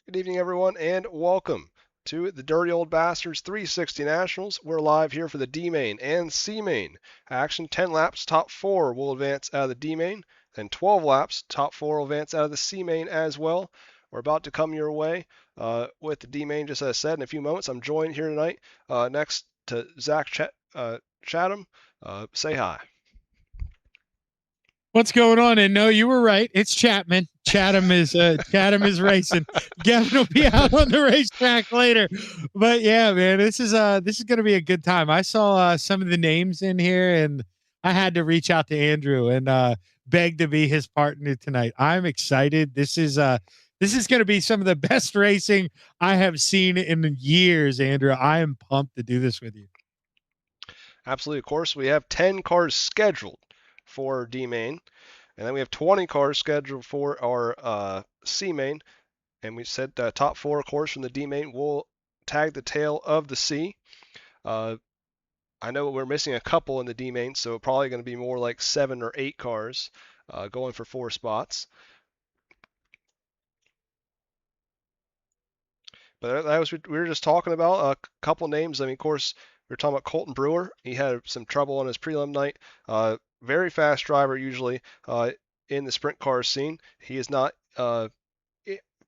Good evening, everyone, and welcome to the Dirty Old Bastards 360 Nationals. We're live here for the D main and C main action. 10 laps, top 4 will advance out of the D main, then 12 laps, top 4 will advance out of the C main as well. We're about to come your way with the D main, just as I said, in a few moments. I'm joined here tonight next to Chatham. Say hi. What's going on? And no, you were right. It's Chapman. Chatham is racing. Gavin will be out on the racetrack later. But yeah, man, this is gonna be a good time. I saw some of the names in here and I had to reach out to Andrew and beg to be his partner tonight. I'm excited. This is gonna be some of the best racing I have seen in years, Andrew. I am pumped to do this with you. Absolutely, of course. We have 10 cars scheduled for D main, and then we have 20 cars scheduled for our C main. And we said top 4, of course, from the D main will tag the tail of the C. I know we're missing a couple in the D main, so probably going to be more like 7 or 8 cars going for 4 spots. But that was we were just talking about a couple names. I mean, of course, we were talking about Colton Brewer. He had some trouble on his prelim night. Very fast driver usually in the sprint car scene. He is not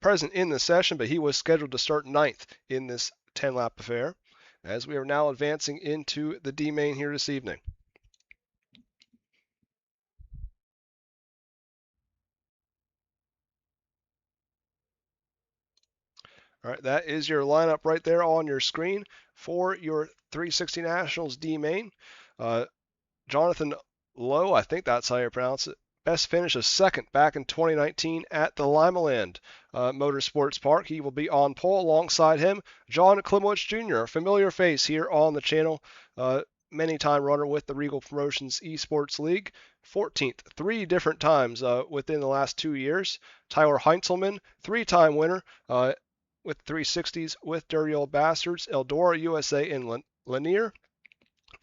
present in the session, but he was scheduled to start 9th in this 10-lap affair, as we are now advancing into the D main here this evening. All right, that is your lineup right there on your screen for your 360 Nationals D main. Jonathan Lowe, I think that's how you pronounce it. Best finish of second back in 2019 at the Limaland Motorsports Park. He will be on pole alongside him. 𝐁𝐚𝐬𝐭𝐲 Jr., a familiar face here on the channel. Many-time runner with the Reigel Promotions Esports League. 14th, 3 different times within the last 2 years. Tyler Heinzelman, 3-time winner with 360s with Dirty Old Bastards. Eldora USA in Lanier.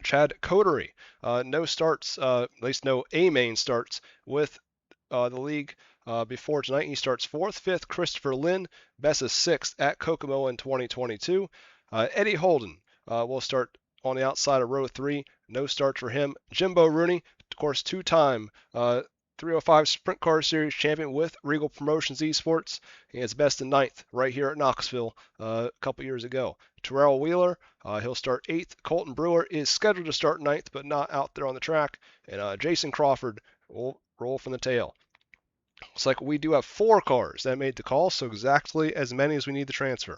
𝐃𝐢𝐫𝐭𝐲, no starts, at least no A main starts with the league before tonight. He starts 4th, 5th. Christopher Lynn, best of 6th at Kokomo in 2022. Eddie Holden will start on the outside of row 3. No starts for him. Jimbo Rooney, of course, 2-time 305 Sprint Car Series champion with Reigel Promotions Esports. He is best in 9th right here at Knoxville a couple years ago. Terrell Wheeler, he'll start 8th. Colton Brewer is scheduled to start 9th, but not out there on the track. And Jason Crawford will roll from the tail. Looks like we do have 4 cars that made the call, so exactly as many as we need to transfer.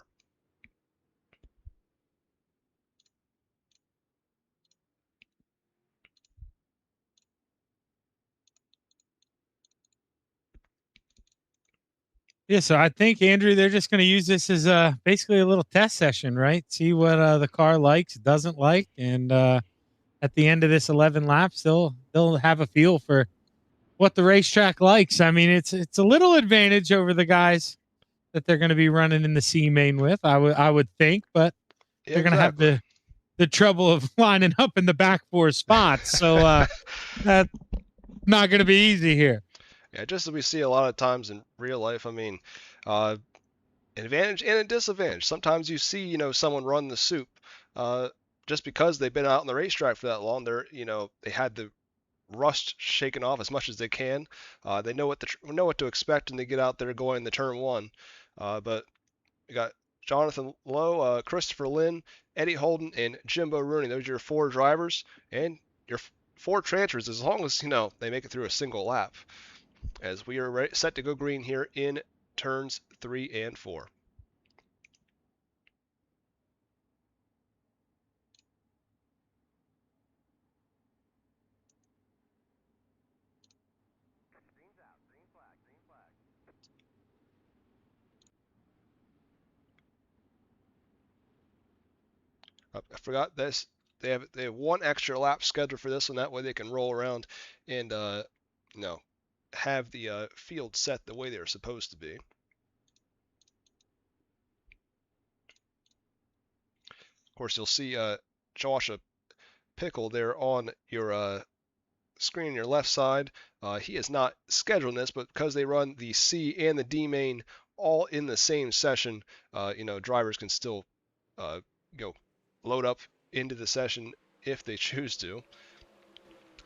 Yeah, so I think Andrew, they're just going to use this as basically a little test session, right? See what the car likes, doesn't like, and at the end of this 11 laps, they'll have a feel for what the racetrack likes. I mean, it's a little advantage over the guys that they're going to be running in the C main with. I would think, but Yeah, they're going to have exactly. the trouble of lining up in the back 4 spots. So that's not going to be easy here. Yeah, just as we see a lot of times in real life. I mean, an advantage and a disadvantage. Sometimes you see, someone run the soup just because they've been out on the racetrack for that long. They had the rust shaken off as much as they can. They know what to expect when they get out there going into turn 1. But we got Jonathan Lowe, Christopher Lynn, Eddie Holden, and Jimbo Rooney. Those are your 4 drivers and your 4 transfers, as long as they make it through a single lap. As we are set to go green here in turns 3 and 4. I forgot this. They have 1 extra lap scheduled for this one. That way they can roll around and have the field set the way they're supposed to be. Of course, you'll see Joshua Pickle there on your screen on your left side. He is not scheduled in this, but because they run the C and the D main all in the same session. Drivers can still load up into the session if they choose to.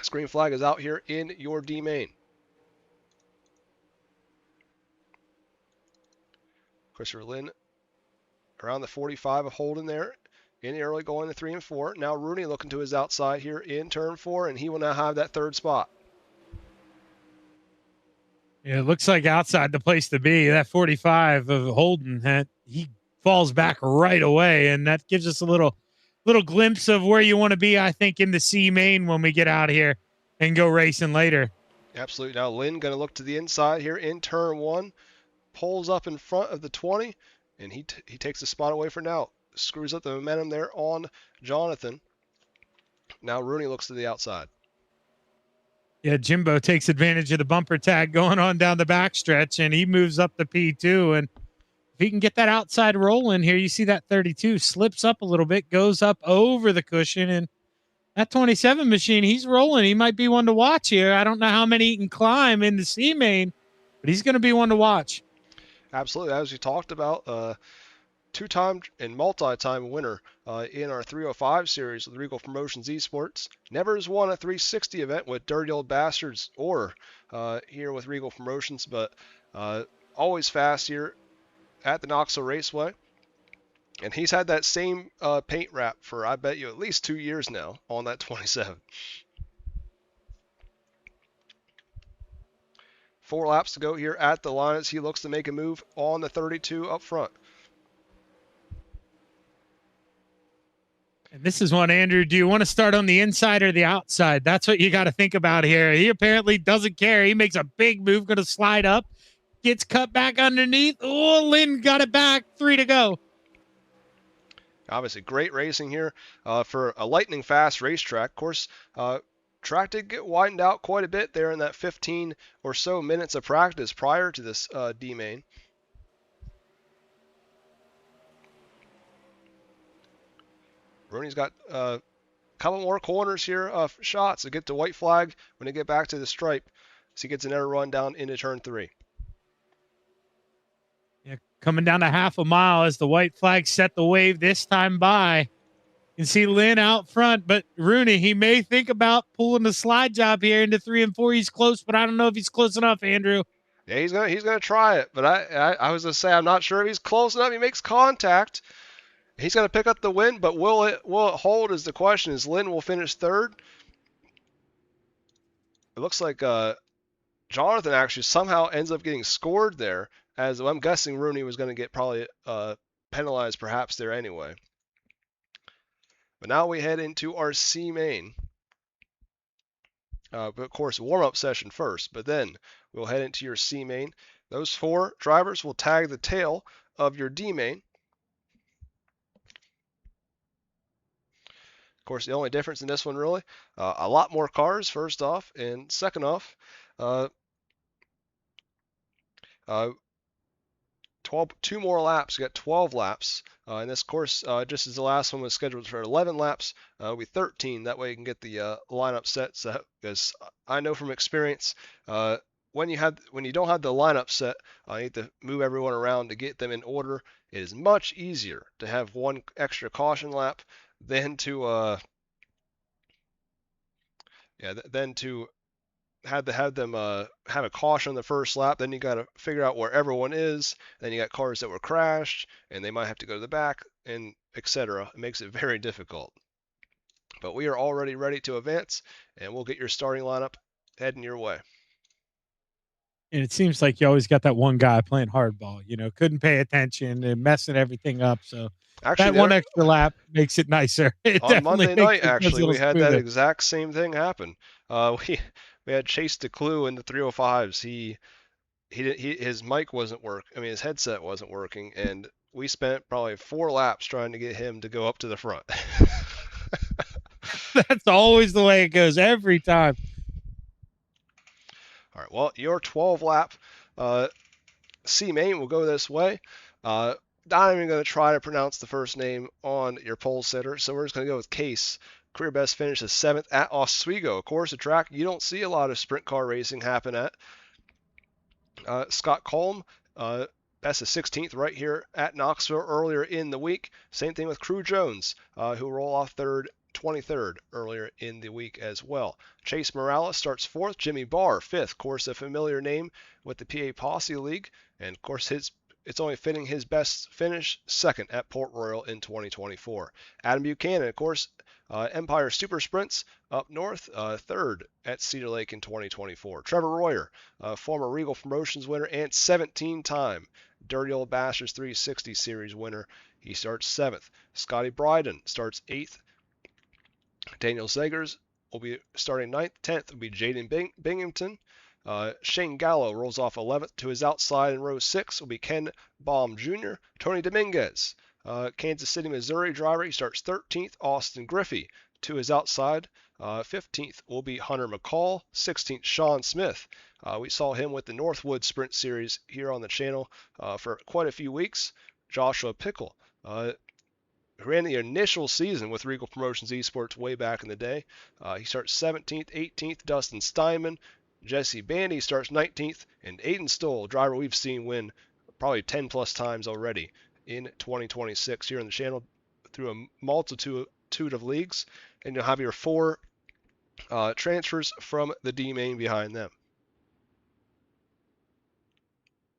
Screen flag is out here in your D main. Christopher Lynn around the 45 of Holden there in the early, going to 3 and 4. Now Rooney looking to his outside here in turn 4, and he will now have that third spot. Yeah, it looks like outside the place to be. That 45 of Holden, he falls back right away, and that gives us a little glimpse of where you want to be, I think, in the C main when we get out of here and go racing later. Absolutely. Now Lynn going to look to the inside here in turn 1, pulls up in front of the 20, and he takes the spot away for now. Screws up the momentum there on Jonathan. Now Rooney looks to the outside. Yeah, Jimbo takes advantage of the bumper tag going on down the backstretch, and he moves up to P2. And if he can get that outside rolling here, you see that 32 slips up a little bit, goes up over the cushion, and that 27 machine, he's rolling. He might be one to watch here. I don't know how many he can climb in the C main, but he's going to be one to watch. Absolutely. As we talked about, two-time and multi-time winner in our 305 series with Reigel Promotions Esports. Never has won a 360 event with Dirty Old Bastards or here with Reigel Promotions, but always fast here at the Knoxville Raceway. And he's had that same paint wrap for, I bet you, at least 2 years now on that 27. 4 laps to go here at the line as he looks to make a move on the 32 up front. And this is one, Andrew, do you want to start on the inside or the outside? That's what you got to think about here. He apparently doesn't care. He makes a big move, going to slide up, gets cut back underneath. Oh, Lynn got it back. 3 to go. Obviously, great racing here for a lightning fast racetrack. Of course, track did get widened out quite a bit there in that 15 or so minutes of practice prior to this D main. Rooney's got a couple more corners here of shots to get to white flag when they get back to the stripe. So he gets another run down into turn 3. Yeah, coming down to half a mile as the white flag set the wave this time by. You can see Lynn out front, but Rooney, he may think about pulling the slide job here into 3 and 4. He's close, but I don't know if he's close enough, Andrew. Yeah, he's gonna try it, but I was gonna say I'm not sure if he's close enough. He makes contact. He's going to pick up the win, but will it hold is the question. As Lynn will finish 3rd. It looks like Jonathan actually somehow ends up getting scored there, as I'm guessing Rooney was going to get probably penalized perhaps there anyway. But now we head into our C main. But of course, warm-up session first, but then we'll head into your C main. Those 4 drivers will tag the tail of your D main. Of course, the only difference in this one really, a lot more cars first off, and second off, 2 more laps. You got 12 laps. And this course, just as the last one was scheduled for 11 laps, will be 13. That way you can get the lineup set. Because I know from experience, when you don't have the lineup set, you need to move everyone around to get them in order. It is much easier to have 1 extra caution lap than to have them have a caution on the first lap. Then you got to figure out where everyone is. Then you got cars that were crashed, and they might have to go to the back, and etc. It makes it very difficult. But we are already ready to advance, and we'll get your starting lineup heading your way. And it seems like you always got that one guy playing hardball, couldn't pay attention and messing everything up. So actually, that 1 extra lap makes it nicer. On Monday night, actually, we had that exact same thing happen. We had 𝐃𝐢𝐫𝐭𝐲 in the 305s. His mic wasn't working. I mean, his headset wasn't working, and we spent probably 4 laps trying to get him to go up to the front. That's always the way it goes every time. All right, well, your 12-lap C main will go this way. Not even going to try to pronounce the first name on your pole sitter, so we're just going to go with Case. Career best finish is 7th at Oswego. Of course, a track you don't see a lot of sprint car racing happen at. Scott Colm best of 16th right here at Knoxville earlier in the week. Same thing with Crew Jones, who roll off 23rd earlier in the week as well. Chase Morales starts 4th. Jimmy Barr 5th. Of course, a familiar name with the PA Posse League. And of course, it's only fitting his best finish 2nd at Port Royal in 2024. Adam Buchanan, of course, Empire Super Sprints up north, 3rd at Cedar Lake in 2024. Trevor Royer, former Regal Promotions winner and 17-time Dirty Old Bastards 360 Series winner. He starts 7th. Scotty Bryden starts 8th. Daniel Zegers will be starting 9th. 10th will be Jaden Binghamton. Shane Gallo rolls off 11th. To his outside in row 6 will be Ken Baum Jr. Tony Dominguez, Kansas City, Missouri driver. He starts 13th. Austin Griffey to his outside. 15th will be Hunter McCall. 16th, Sean Smith. We saw him with the Northwood Sprint Series here on the channel for quite a few weeks. Joshua Pickle, ran the initial season with Regal Promotions Esports way back in the day. He starts 17th. 18th, Dustin Steinman. Jesse Bandy starts 19th, and Aiden Stoll, driver we've seen win probably 10 plus times already in 2026 here on the channel through a multitude of leagues. And you'll have your 4 transfers from the D main behind them.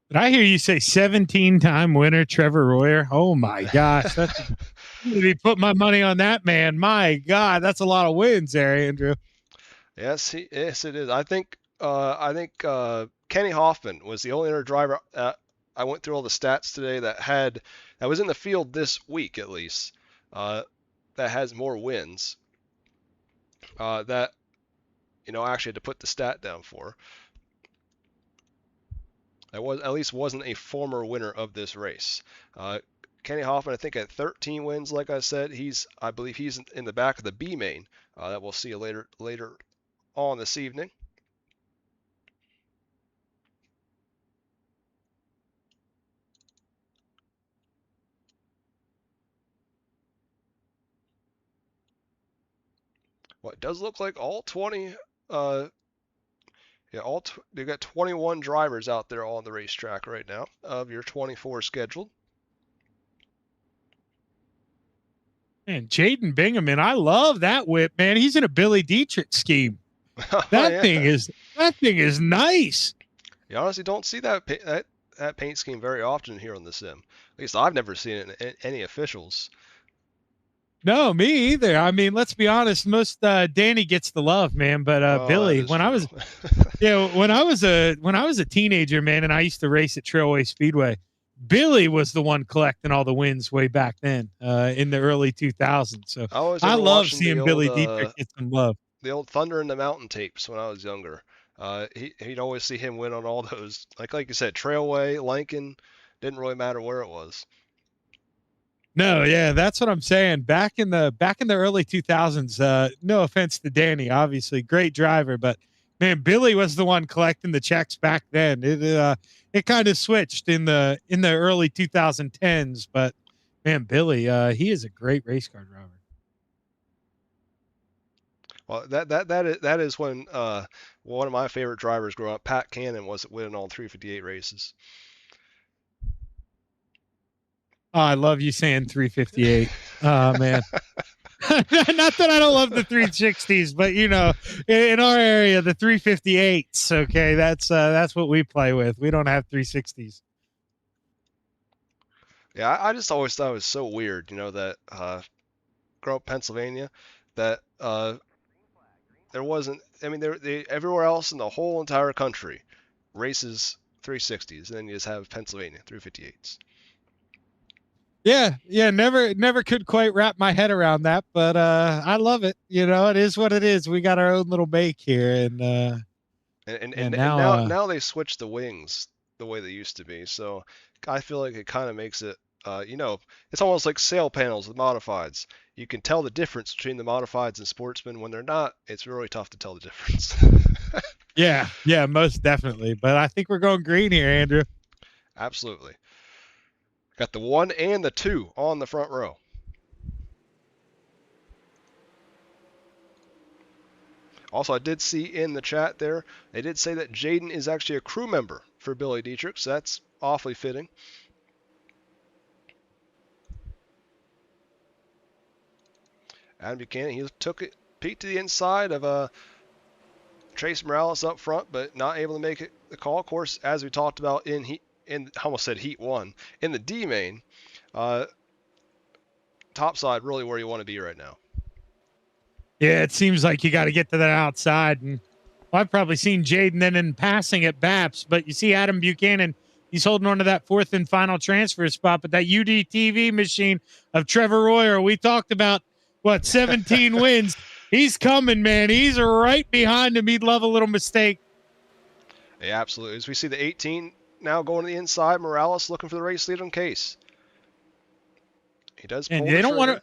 Did I hear you say 17-time winner Trevor Royer? Oh my gosh. I'm going to be putting my money on that man. My God, that's a lot of wins there, Andrew. Yes, it is. I think Kenny Hoffman was the only other driver. I went through all the stats today that was in the field this week at least, that has more wins. That I actually had to put the stat down for. That wasn't a former winner of this race. Kenny Hoffman, I think, at 13 wins. Like I said, I believe he's in the back of the B main. That we'll see later on this evening. Well, it does look like all 20. They've got 21 drivers out there on the racetrack right now of your 24 scheduled. Man, Jaden Binghamton, I love that whip, man. He's in a Billy Dietrich scheme. That thing is nice. You honestly don't see that paint scheme very often here on the sim. At least I've never seen it in any officials. No, me either. I mean, let's be honest. Most Danny gets the love, man. But Billy, when I was a teenager, man, and I used to race at Trailway Speedway, Billy was the one collecting all the wins way back then in the early 2000s. So I love seeing Billy Dietrich get some love. The old Thunder in the Mountain tapes when I was younger. He'd always see him win on all those. Like you said, Trailway, Lincoln, didn't really matter where it was. No, yeah, that's what I'm saying. Back in the early 2000s, no offense to Danny, obviously great driver, but man, Billy was the one collecting the checks back then. It kind of switched in the early 2010s, but man, Billy, he is a great race car driver. Well, that is when one of my favorite drivers growing up, Pat Cannon, was winning all 358 races. Oh, I love you saying 358. Oh, man. Not that I don't love the 360s, but in our area, the 358s. Okay, that's what we play with. We don't have 360s. Yeah, I just always thought it was so weird, that growing up in Pennsylvania, that there wasn't. I mean, everywhere else in the whole entire country races 360s, and then you just have Pennsylvania 358s. Yeah, never could quite wrap my head around that, but I love it. It is what it is. We got our own little make here, and now they switched the wings the way they used to be. So I feel like it kind of makes it, it's almost like sail panels with modifieds. You can tell the difference between the modifieds and sportsmen. When they're not, it's really tough to tell the difference. Yeah, most definitely. But I think we're going green here, Andrew. Absolutely. Got the 1 and the 2 on the front row. Also, I did see in the chat there, they did say that Jaden is actually a crew member for Billy Dietrich, so that's awfully fitting. Adam Buchanan, he took it, peeked to the inside of Trace Morales up front, but not able to make it the call. Of course, as we talked about in I almost said Heat 1, in the D main, topside really where you want to be right now. Yeah, it seems like you got to get to that outside. And I've probably seen Jaden then in passing at Baps, but you see Adam Buchanan, he's holding on to that fourth and final transfer spot. But that UDTV machine of Trevor Royer, we talked about, 17 wins. He's coming, man. He's right behind him. He'd love a little mistake. Yeah, absolutely. As we see the 18 now going to the inside, Morales looking for the race lead on Case. He does pull and they don't want to.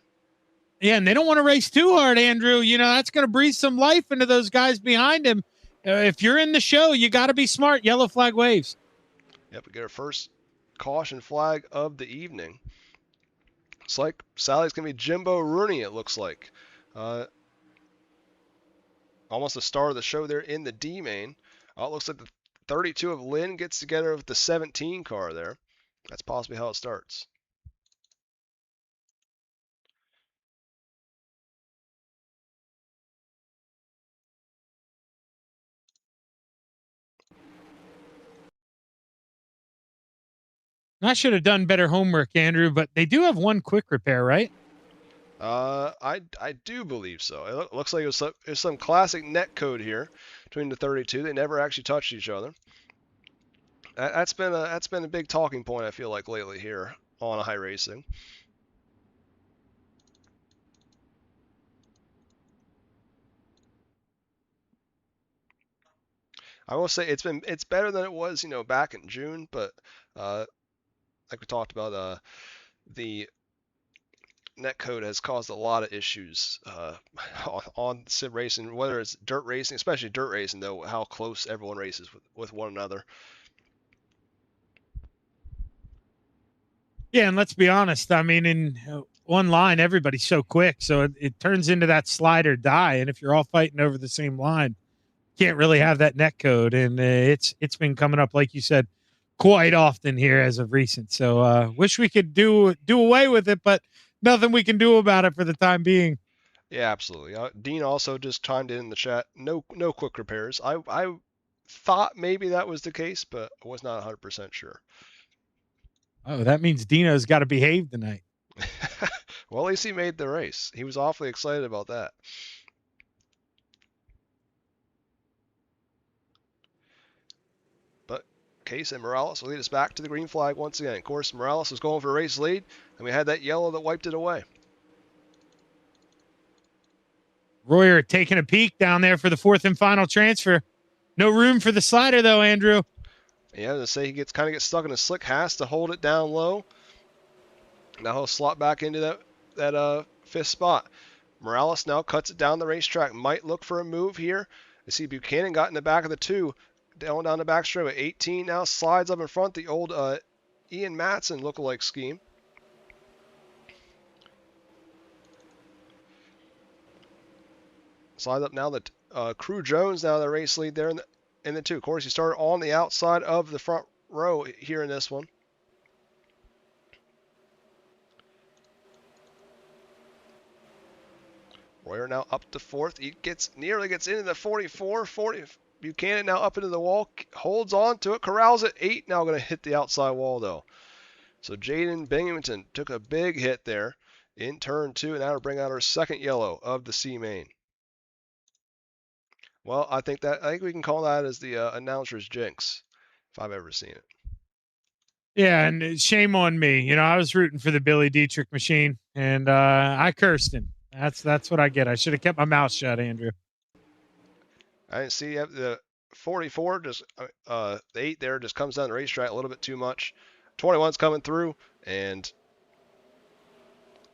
Yeah, and they don't want to race too hard, Andrew. You know, that's going to breathe some life into those guys behind him. If you're in the show, you got to be smart. Yellow flag waves. Yep, we get our first caution flag of the evening. It's like Sally's going to be Jimbo Rooney, it looks like. Almost the star of the show there in the D main. It looks like the 32 of Lynn gets together with the 17 car there. That's possibly how it starts. I should have done better homework, Andrew, but they do have one quick repair, right? I do believe so. It looks like there's some classic net code here between the 32. They never actually touched each other. That's been a big talking point, I feel like, lately here on High Racing. I will say it's better than it was, back in June, but like we talked about, the netcode has caused a lot of issues on sim racing, whether it's dirt racing, especially dirt racing, though, how close everyone races with one another. Yeah, and let's be honest. I mean, in one line, everybody's so quick, so it turns into that slide or die. And if you're all fighting over the same line, you can't really have that net code. And it's been coming up, like you said, quite often here as of recent. So wish we could do away with it, but nothing we can do about it for the time being. Yeah, absolutely. Dean also just chimed in the chat. No quick repairs. I thought maybe that was the case, but I was not 100% sure. Oh, that means Dino's got to behave tonight. Well, at least he made the race. He was awfully excited about that. But Case and Morales will lead us back to the green flag once again. Of course, Morales was going for a race lead, and we had that yellow that wiped it away. Royer taking a peek down there for the fourth and final transfer. No room for the slider, though, Andrew. Yeah, to say he kind of gets stuck in a slick, has to hold it down low. Now he'll slot back into that fifth spot. Morales now cuts it down the racetrack. Might look for a move here. You see Buchanan got in the back of the two. Down the back straight with 18 now slides up in front. The old Ian Matson lookalike scheme. Slides up now the Crew Jones now the race lead there in the two. Of course, he started on the outside of the front row here in this one. Royer now up to fourth. He nearly gets into the 44. 40. Buchanan now up into the wall. Holds on to it. Corrals it. 8 now going to hit the outside wall, though. So Jaden Binghamton took a big hit there in turn 2. And now to bring out our second yellow of the C main. Well, I think we can call that as the announcer's jinx, if I've ever seen it. Yeah, and shame on me. You know, I was rooting for the Billy Dietrich machine, and I cursed him. That's what I get. I should have kept my mouth shut, Andrew. I didn't see the 44. Just the 8 there just comes down the racetrack a little bit too much. 21's coming through and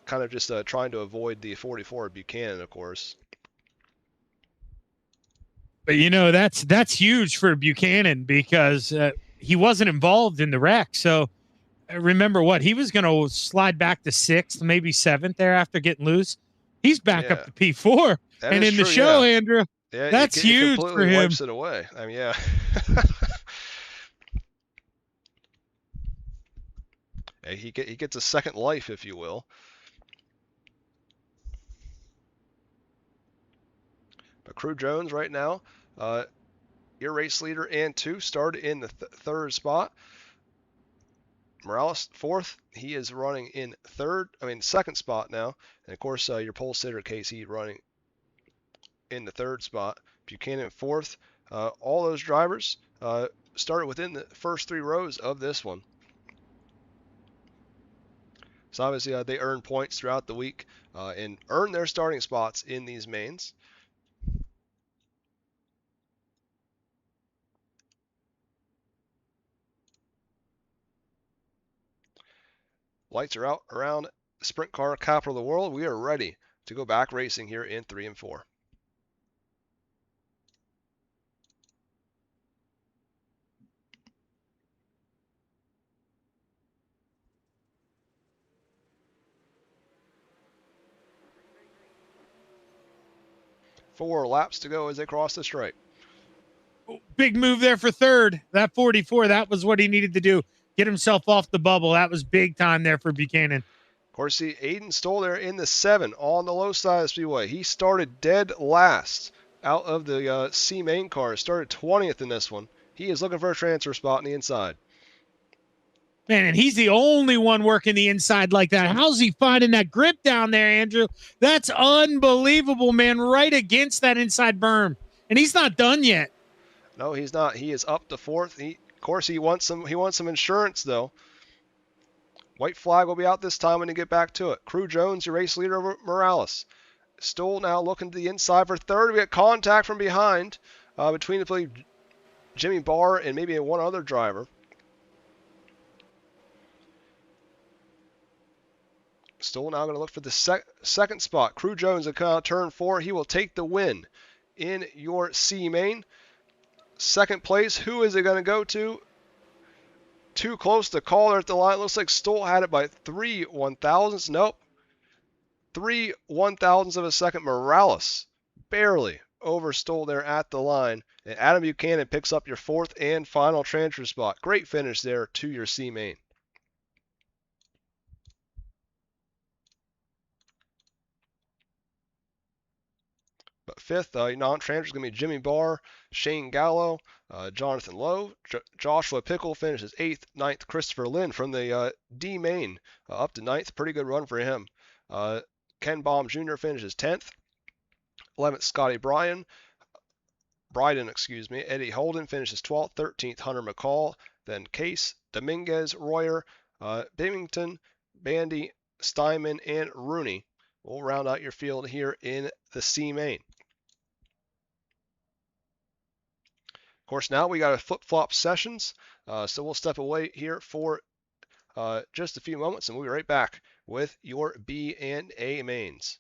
kind of just trying to avoid the 44 Buchanan, of course. But you know that's huge for Buchanan because he wasn't involved in the wreck. So remember what he was going to slide back to 6th, maybe 7th there after getting loose. He's back up to P4, and in the show, Andrew, that's huge for him. Wipes it away. I mean, yeah. He gets a second life, if you will. But Crew Jones right now, your race leader and 2, started in the third spot. Morales fourth. He is running in second spot now. And of course, your pole sitter Casey running in the third spot. Buchanan fourth. All those drivers started within the first 3 rows of this one. So obviously they earn points throughout the week and earn their starting spots in these mains. Lights are out around sprint car capital of the world. We are ready to go back racing here in 3 and 4. Four laps to go as they cross the stripe. Big move there for third. That 44, that was what he needed to do. Get himself off the bubble. That was big time there for Buchanan. Of course, see, Aiden Stoll there in the 7 on the low side of the speedway. He started dead last out of the C main car. Started 20th in this one. He is looking for a transfer spot on the inside. Man, and he's the only one working the inside like that. How's he finding that grip down there, Andrew? That's unbelievable, man, right against that inside berm. And he's not done yet. No, he's not. He is up to 4th. Of course, he wants some insurance, though. White flag will be out this time when you get back to it. Crew Jones, your race leader over Morales. Stoll now looking to the inside for third. We get contact from behind between, I believe, Jimmy Barr and maybe one other driver. Stoll now going to look for the second spot. Crew Jones at turn 4. He will take the win in your C main. Second place, who is it going to go to? Too close to call there at the line. Looks like Stoll had it by 3 1,000ths. Nope. 3 1,000ths of a second. Morales barely over Stoll there at the line. And Adam Buchanan picks up your 4th and final transfer spot. Great finish there to your C main. But 5th, non-transfer is going to be Jimmy Barr, Shane Gallo, Jonathan Lowe, Joshua Pickle finishes 8th, 9th, Christopher Lynn from the D main up to 9th. Pretty good run for him. Ken Baum Jr. finishes 10th. 11th, Scotty Bryden, Eddie Holden finishes 12th. 13th, Hunter McCall. Then Case, Dominguez, Royer, Binghamton, Bandy, Steinman, and Rooney will round out your field here in the C main. Of course, now we got a flip-flop sessions, so we'll step away here for just a few moments, and we'll be right back with your B and A mains.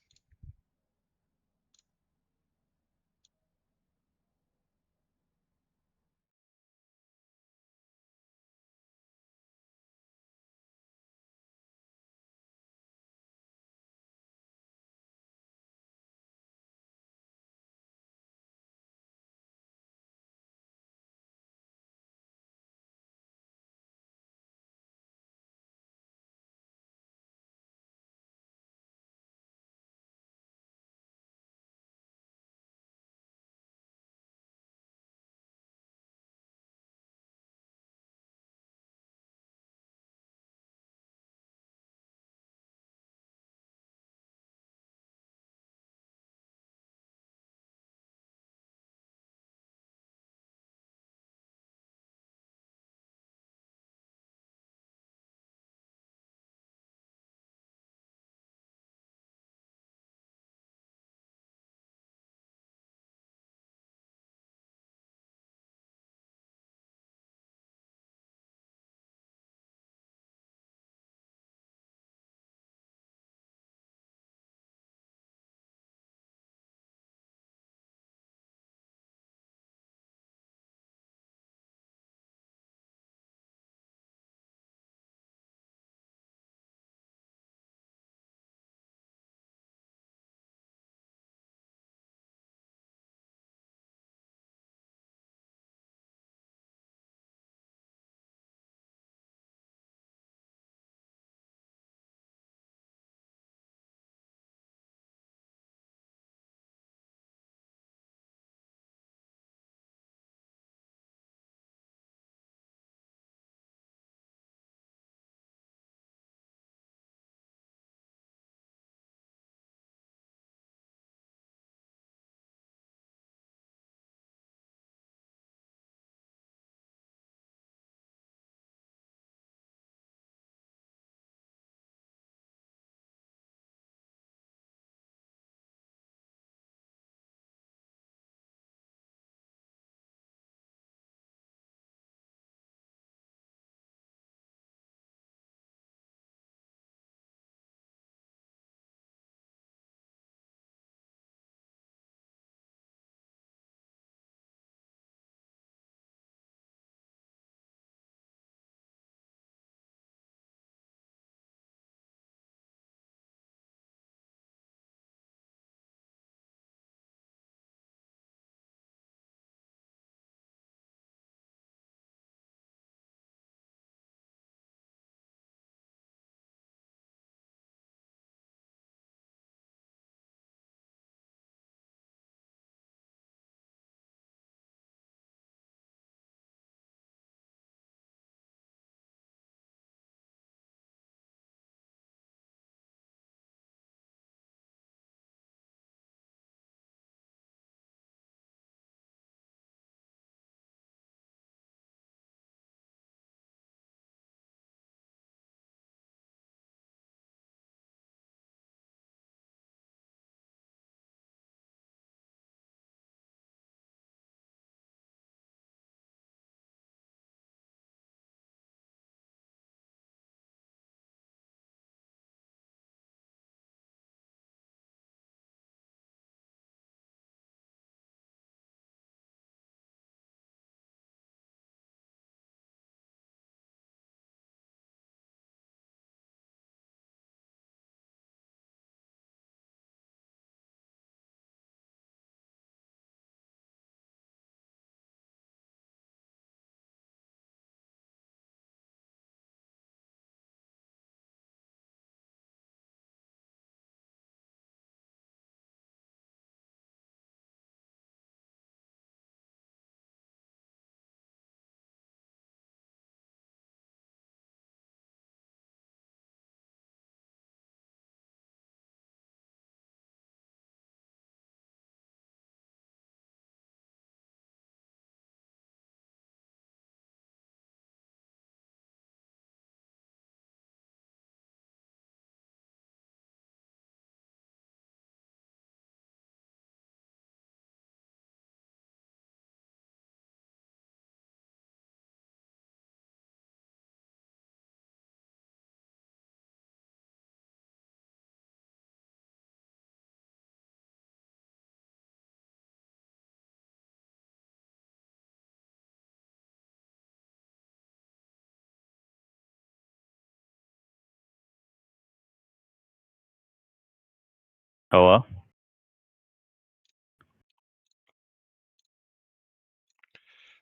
Hello?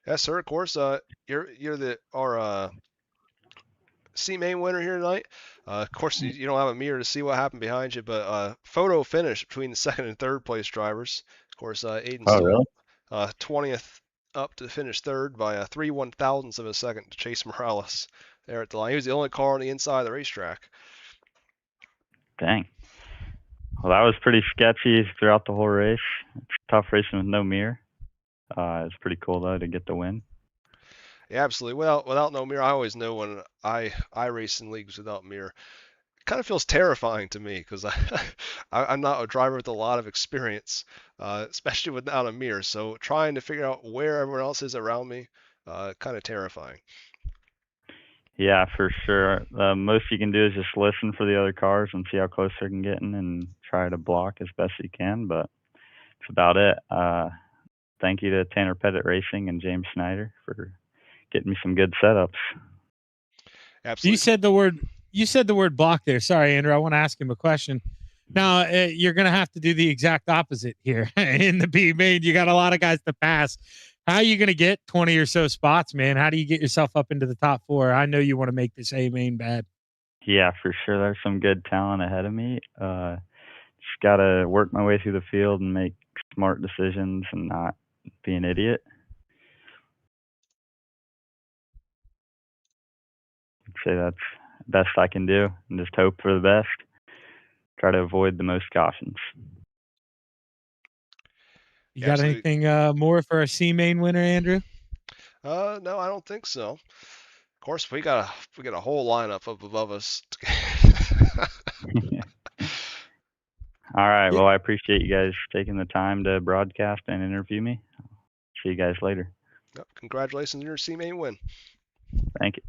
Yes, sir. Of course, you're our C main winner here tonight. Of course, you don't have a mirror to see what happened behind you, but photo finish between the second and third place drivers. Of course, Aiden's Oh, still really? 20th up to finish third by 3/1000ths of a second to Chase Morales there at the line. He was the only car on the inside of the racetrack. Dang. Well, that was pretty sketchy throughout the whole race. It's tough racing with no mirror. It's pretty cool, though, to get the win. Yeah, absolutely. Without no mirror, I always know when I race in leagues without mirror. It kind of feels terrifying to me because I'm not a driver with a lot of experience, especially without a mirror. So trying to figure out where everyone else is around me, kind of terrifying. Yeah, for sure. Most you can do is just listen for the other cars and see how close they're getting and try to block as best you can, but that's about it. Thank you to Tanner Pettit Racing and James Snyder for getting me some good setups. Absolutely. You said the word block there. Sorry, Andrew. I want to ask him a question. Now, you're going to have to do the exact opposite here in the B main. You got a lot of guys to pass. How are you going to get 20 or so spots, man? How do you get yourself up into the top 4? I know you want to make this A main bad. Yeah, for sure. There's some good talent ahead of me. Just got to work my way through the field and make smart decisions and not be an idiot. I'd say that's the best I can do and just hope for the best. Try to avoid the most cautions. You got anything more for a C main winner, Andrew? No, I don't think so. Of course, we got a whole lineup up above us. All right. Well, I appreciate you guys taking the time to broadcast and interview me. See you guys later. Congratulations on your C main win. Thank you.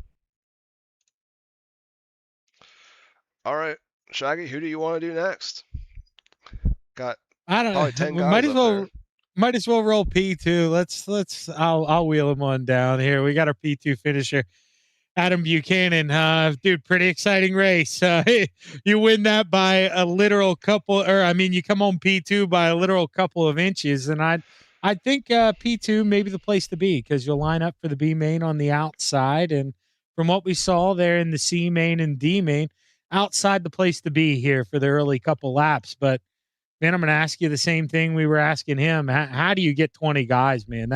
All right, Shaggy, who do you want to do next? Got I don't probably 10 guys might as well roll P2. I'll wheel him on down here. We got our P2 finisher, Adam Buchanan. Dude, pretty exciting race. You win that by a literal couple, you come on P2 by a literal couple of inches. And I think P2 may be the place to be because you'll line up for the B main on the outside. And from what we saw there in the C main and D main, outside the place to be here for the early couple laps. But man, I'm going to ask you the same thing we were asking him. How do you get 20 guys, man?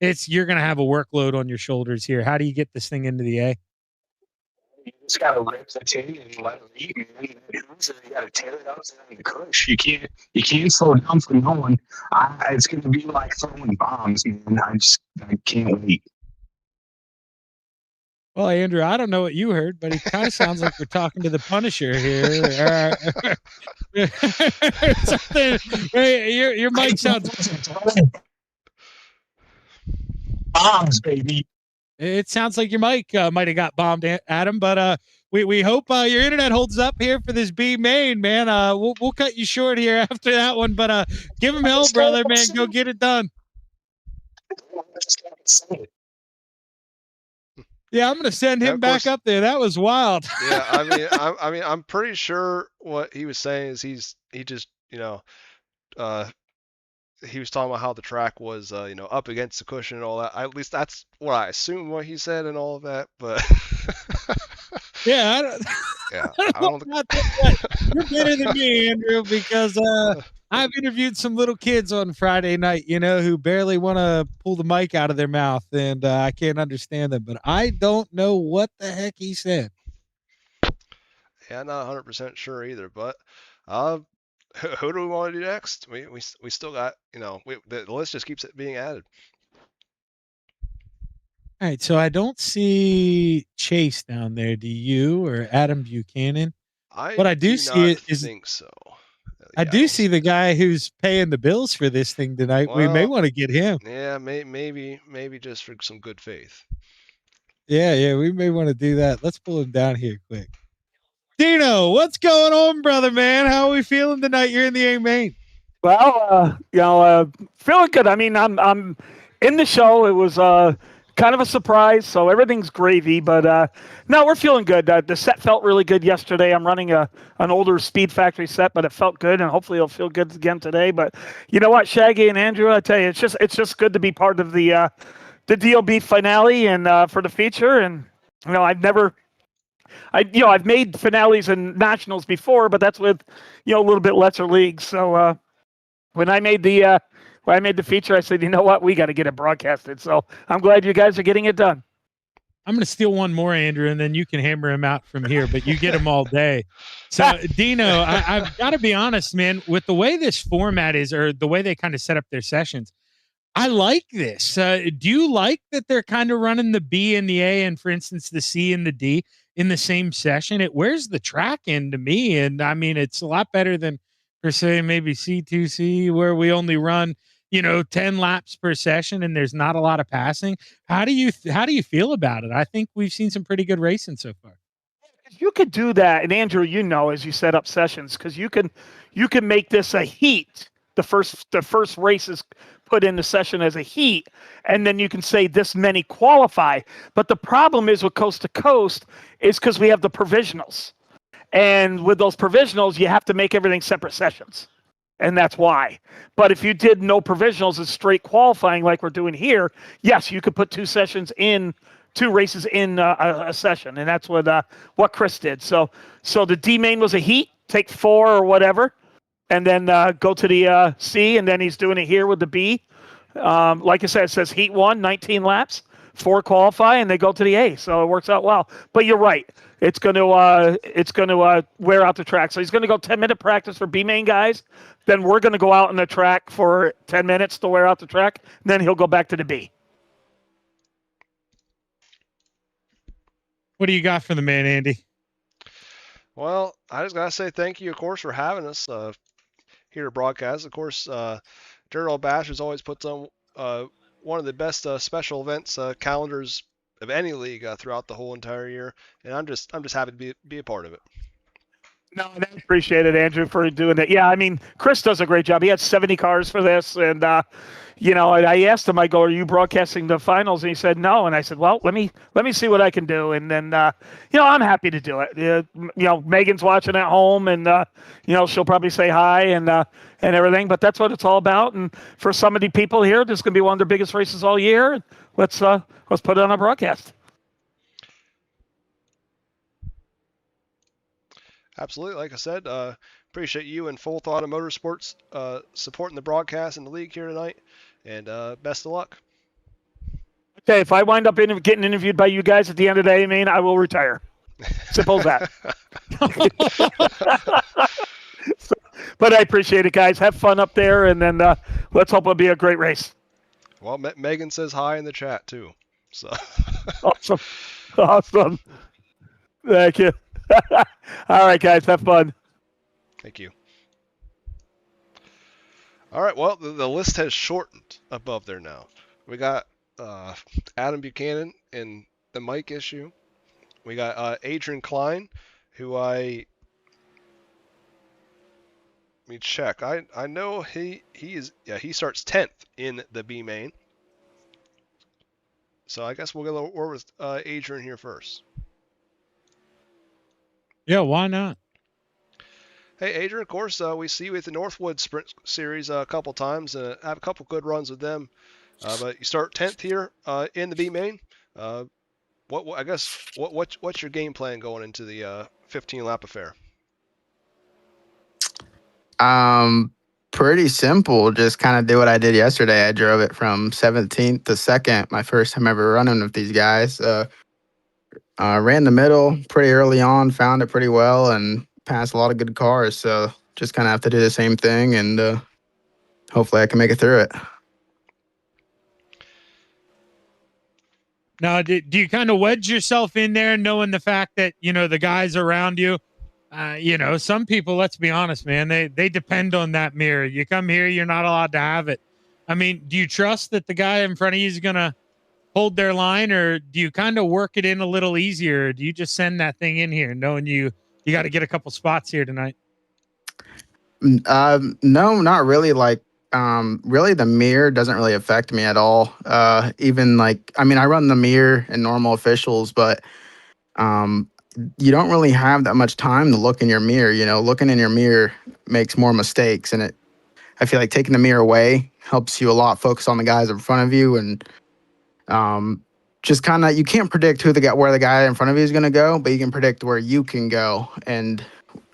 You're going to have a workload on your shoulders here. How do you get this thing into the A? You just got to rip the tin and let them eat, man. You got to tear it up and crush. You can't slow down for no one. It's going to be like throwing bombs, man. I can't wait. Well, Andrew, I don't know what you heard, but it kind of sounds like we're talking to the Punisher here. Your mic sounds bombs, baby. It sounds like your mic might have got bombed, Adam. But we hope your internet holds up here for this B main, man. We'll cut you short here after that one, but give him hell, brother, man. Go get it done. Yeah, I'm gonna send him back up there. That was wild. Yeah, I'm pretty sure what he was saying is he just he was talking about how the track was up against the cushion and all that. At least that's what I assume what he said and all of that. But yeah, I don't. You're better than me, Andrew, because I've interviewed some little kids on Friday night, who barely want to pull the mic out of their mouth, and I can't understand them. But I don't know what the heck he said. Yeah, I'm not 100% sure either. But who do we want to do next? We still got the list just keeps being added. All right, so I don't see Chase down there. Do you or Adam Buchanan? What I do see is think so. I do see the guy who's paying the bills for this thing tonight. Well, we may want to get him. Yeah, maybe just for some good faith. Yeah, we may want to do that. Let's pull him down here quick. Dino, what's going on, brother, man? How are we feeling tonight? You're in the A main. Well, feeling good. I mean, I'm in the show. It was kind of a surprise. So everything's gravy, but no, we're feeling good. The set felt really good yesterday. I'm running an older Speed Factory set, but it felt good, and hopefully it'll feel good again today. But you know what, Shaggy and Andrew, I tell you, it's just good to be part of the DOB finale and for the feature. And I've made finales and nationals before, but that's with a little bit lesser leagues. So when I made the feature, I said, you know what, we got to get it broadcasted. So I'm glad you guys are getting it done. I'm going to steal one more, Andrew, and then you can hammer him out from here, but you get him all day. So, Dino, I've got to be honest, man, with the way this format is, or the way they kind of set up their sessions, I like this. Do you like that they're kind of running the B and the A and, for instance, the C and the D in the same session? It wears the track in to me, and I mean, it's a lot better than, per se, maybe C2C, where we only run 10 laps per session and there's not a lot of passing. How do you feel about it? I think we've seen some pretty good racing so far. You could do that, and Andrew, as you set up sessions, because you can make this a heat. The first race is put in the session as a heat, and then you can say this many qualify. But the problem is with coast to coast is because we have the provisionals, and with those provisionals, you have to make everything separate sessions. And that's why. But if you did no provisionals and straight qualifying like we're doing here, yes, you could put two races in a session, and that's what Chris did. So the D main was a heat, take 4 or whatever, and then go to the C, and then he's doing it here with the B. Like I said, it says heat 1, 19 laps, 4 qualify, and they go to the A. So it works out well. But you're right. It's going to wear out the track. So he's going to go 10-minute practice for B main guys. Then we're going to go out on the track for 10 minutes to wear out the track. And then he'll go back to the B. What do you got for the man, Andy? Well, I just got to say thank you, of course, for having us here to broadcast. Of course, Dirt Old Bastards always puts on one of the best special events calendars of any league throughout the whole entire year, and I'm just happy to be a part of it. No, I appreciate it, Andrew, for doing that. Yeah, I mean, Chris does a great job. He had 70 cars for this, and I asked him, I go, "Are you broadcasting the finals?" And he said, "No." And I said, "Well, let me see what I can do." And then, I'm happy to do it. Megan's watching at home, and she'll probably say hi and everything. But that's what it's all about. And for some of the people here, this is gonna be one of their biggest races all year. Let's put it on a broadcast. Absolutely. Like I said, appreciate you and Full Throttle Motorsports supporting the broadcast and the league here tonight, and best of luck. Okay, if I wind up getting interviewed by you guys at the end of the day, I will retire. Simple as that. But I appreciate it, guys. Have fun up there, and then let's hope it'll be a great race. Well, Megan says hi in the chat, too. So Awesome. Thank you. All right, guys, have fun. Thank you. All right, well, the list has shortened above there now. We got Adam Buchanan and the mic issue. We got Adrian Klein, who let me check. I know he starts 10th in the B main. So I guess we'll go over with Adrian here first. Yeah, why not? Hey, Adrian, of course, we see you at the Northwood Sprint Series a couple times and have a couple good runs with them. But you start 10th here in the B main. What's your game plan going into the 15-lap affair? Pretty simple. Just kind of did what I did yesterday. I drove it from 17th to 2nd. My first time ever running with these guys. Ran the middle pretty early on, found it pretty well, and passed a lot of good cars. So just kind of have to do the same thing, and hopefully I can make it through it. Now, do you kind of wedge yourself in there knowing the fact that, the guys around you, some people, let's be honest, man, they depend on that mirror. You come here, you're not allowed to have it. I mean, do you trust that the guy in front of you is going to hold their line, or do you kind of work it in a little easier? Or do you just send that thing in here knowing you got to get a couple spots here tonight? No, not really. Like Really the mirror doesn't really affect me at all. Even like, I mean, I run the mirror in normal officials, but um, you don't really have that much time to look in your mirror. You know, looking in your mirror makes more mistakes, and I feel like taking the mirror away helps you a lot focus on the guys in front of you, and just kind of, you can't predict where the guy in front of you is going to go, but you can predict where you can go. And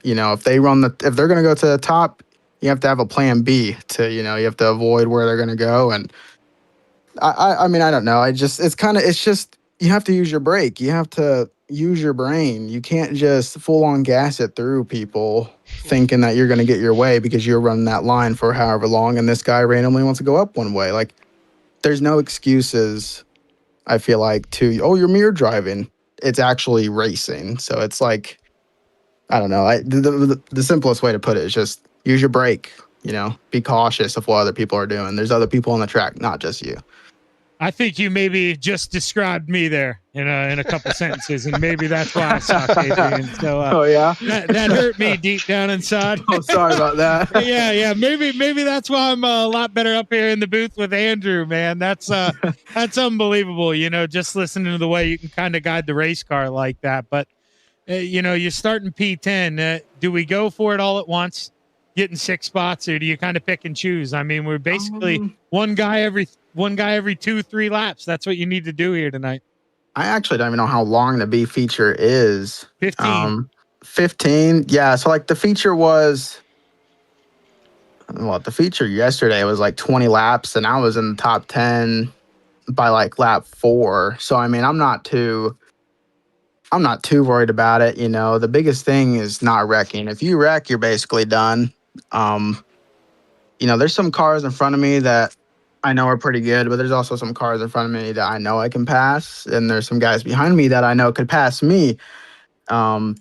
you know, if they're going to go to the top, you have to have a plan B to, you know, you have to avoid where they're going to go. And I mean, I don't know. It's just, you have to use your brake. You have to use your brain. You can't just full on gas it through people thinking that you're going to get your way because you're running that line for however long. And this guy randomly wants to go up one way. Like, there's no excuses, I feel like, oh, you're mirror driving. It's actually racing. So it's like, I don't know. The simplest way to put it is just use your brake. You know, be cautious of what other people are doing. There's other people on the track, not just you. I think you maybe just described me there in a couple sentences, and maybe that's why I suck, Adrian. So, oh yeah, that hurt me deep down inside. Oh, sorry about that. yeah. Maybe that's why I'm a lot better up here in the booth with Andrew, man. That's unbelievable. You know, just listening to the way you can kind of guide the race car like that. But you know, you're starting P10. Do we go for it all at once, getting 6 spots, or do you kind of pick and choose? I mean, we're basically one guy every 2-3 laps. That's what you need to do here tonight. I actually don't even know how long the B feature is. 15. 15. Yeah. So like the feature yesterday was like 20 laps, and I was in the top 10 by like lap 4. So I mean, I'm not too worried about it. You know, the biggest thing is not wrecking. If you wreck, you're basically done. You know, there's some cars in front of me that I know are pretty good, but there's also some cars in front of me that I know I can pass, and there's some guys behind me that I know could pass me. I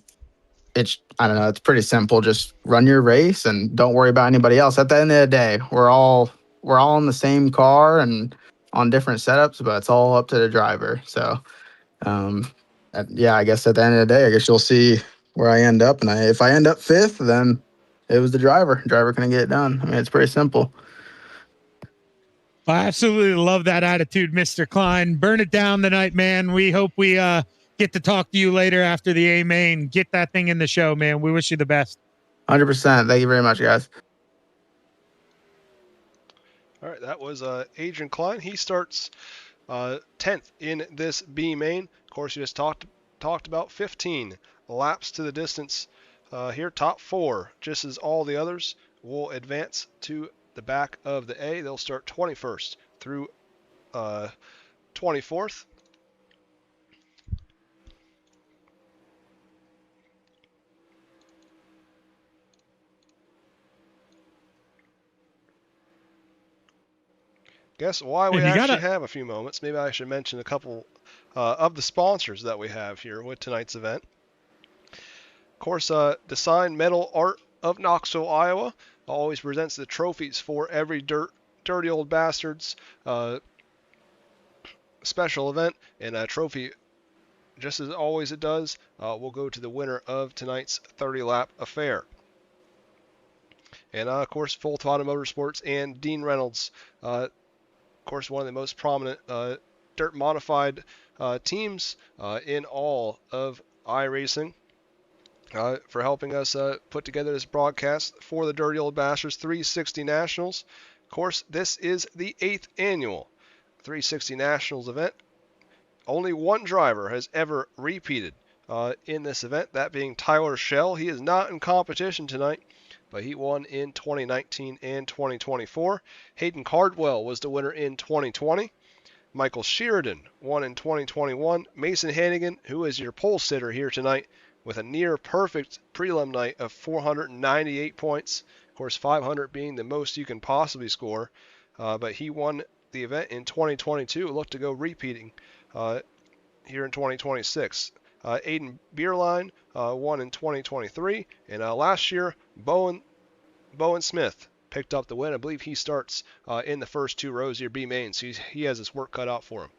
don't know, it's pretty simple. Just run your race and don't worry about anybody else. At the end of the day, we're all in the same car and on different setups, but it's all up to the driver. So, yeah, I guess at the end of the day, I guess you'll see where I end up. And if I end up 5th, then it was the driver. Driver can get it done. I mean, it's pretty simple. I absolutely love that attitude, Mr. Klein. Burn it down tonight, man. We hope we get to talk to you later after the A main. Get that thing in the show, man. We wish you the best. 100%. Thank you very much, guys. All right, that was Adrian Klein. He starts 10th in this B main. Of course, you just talked about 15 laps to the distance here. Top 4, just as all the others will advance to the back of the A. They'll start 21st through 24th. Guess why we actually have a few moments. Maybe I should mention a couple of the sponsors that we have here with tonight's event. Of course, Design Metal Art of Knoxville, Iowa always presents the trophies for every Dirty Old Bastards special event, and a trophy, just as always it does, will go to the winner of tonight's 30-lap affair. And of course, Full Throttle Motorsports and Dean Reynolds, of course, one of the most prominent dirt modified teams in all of iRacing, for helping us put together this broadcast for the Dirty Old Bastards 360 Nationals. Of course, this is the 8th annual 360 Nationals event. Only one driver has ever repeated in this event, that being Tyler Schell. He is not in competition tonight, but he won in 2019 and 2024. Hayden Cardwell was the winner in 2020. Michael Sheridan won in 2021. Mason Hannigan, who is your pole sitter here tonight, with a near perfect prelim night of 498 points. Of course, 500 being the most you can possibly score. But he won the event in 2022. Looked to go repeating here in 2026. Aiden Bierlein won in 2023. And last year, Bowen Smith picked up the win. I believe he starts in the first 2 rows here, B main. So he has his work cut out for him.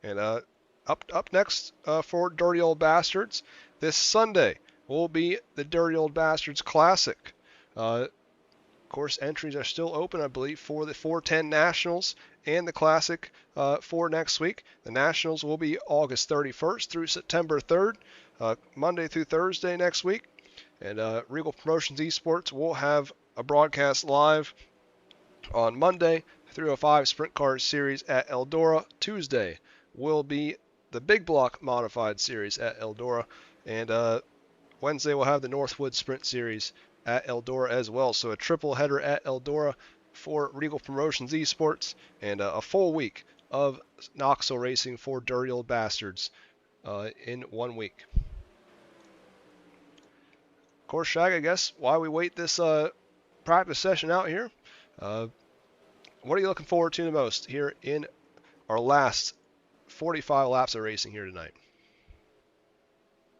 And up next for Dirty Old Bastards this Sunday will be the Dirty Old Bastards Classic. Of course, entries are still open, I believe, for the 410 Nationals and the Classic for next week. The Nationals will be August 31st through September 3rd, Monday through Thursday next week. And Regal Promotions Esports will have a broadcast live on Monday, 305 Sprint Car Series at Eldora. Tuesday will be the Big Block Modified Series at Eldora. And Wednesday we'll have the Northwood Sprint Series at Eldora as well. So a triple header at Eldora for Regal Promotions Esports, and a full week of Knoxville racing for Dirty Old Bastards in 1 week. Of course, Shag, I guess while we wait this practice session out here, what are you looking forward to the most here in our last 45 laps of racing here tonight?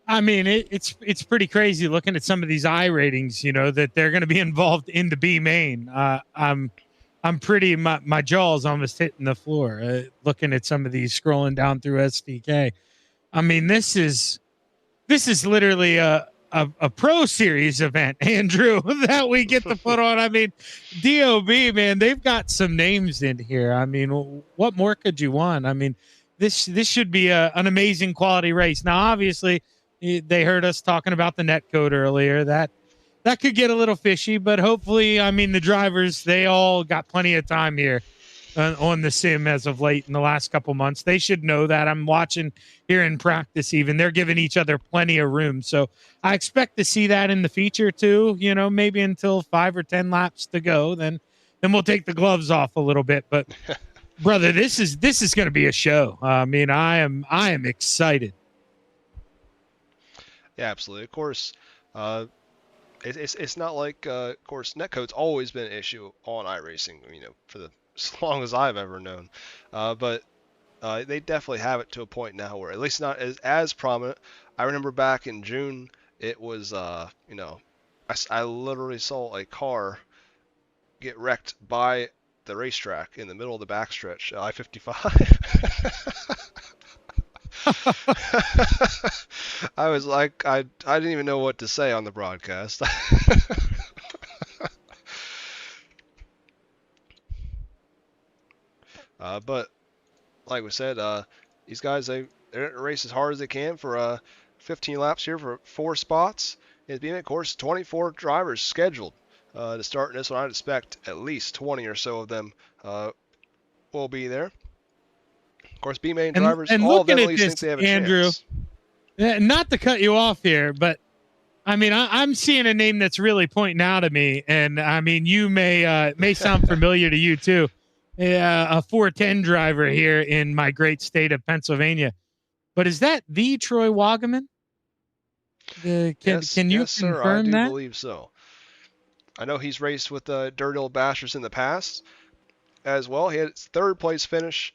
I mean, it's pretty crazy looking at some of these I ratings, you know, that they're going to be involved in the B main. I'm pretty, my jaw's almost hitting the floor looking at some of these, scrolling down through SDK. I mean, this is literally a pro series event, Andrew, that we get to put on. I mean, DOB, man, they've got some names in here. I mean, what more could you want? I mean, this should be an amazing quality race. Now, obviously, they heard us talking about the net code earlier. That could get a little fishy, but hopefully, I mean, the drivers, they all got plenty of time here on the sim as of late in the last couple months. They should know that. I'm watching here in practice even. They're giving each other plenty of room. So I expect to see that in the feature too, you know, maybe until 5 or 10 laps to go. Then we'll take the gloves off a little bit. But brother, this is going to be a show. I mean, I am excited. Yeah, absolutely. Of course, it's not like, of course, netcode's always been an issue on iRacing, you know, for as long as I've ever known. But they definitely have it to a point now where at least not as prominent. I remember back in June, it was, you know, I literally saw a car get wrecked by the racetrack in the middle of the backstretch, I-55. I was like, I didn't even know what to say on the broadcast. But like we said, these guys, they race as hard as they can for 15 laps here for 4 spots. It's being, of course, 24 drivers scheduled to start in this one. I'd expect at least 20 or so of them will be there. Of course, B-main drivers, and all of them looking at at least this, think they have a Andrew, chance. Not to cut you off here, but I mean, I'm seeing a name that's really pointing out at me, and I mean, you may sound familiar to you too. A 410 driver here in my great state of Pennsylvania, but is that the Troy Wagaman? Can you yes, sir, I confirm do that? believe so. I know he's raced with Dirty Old Bastards in the past as well. He had his 3rd place finish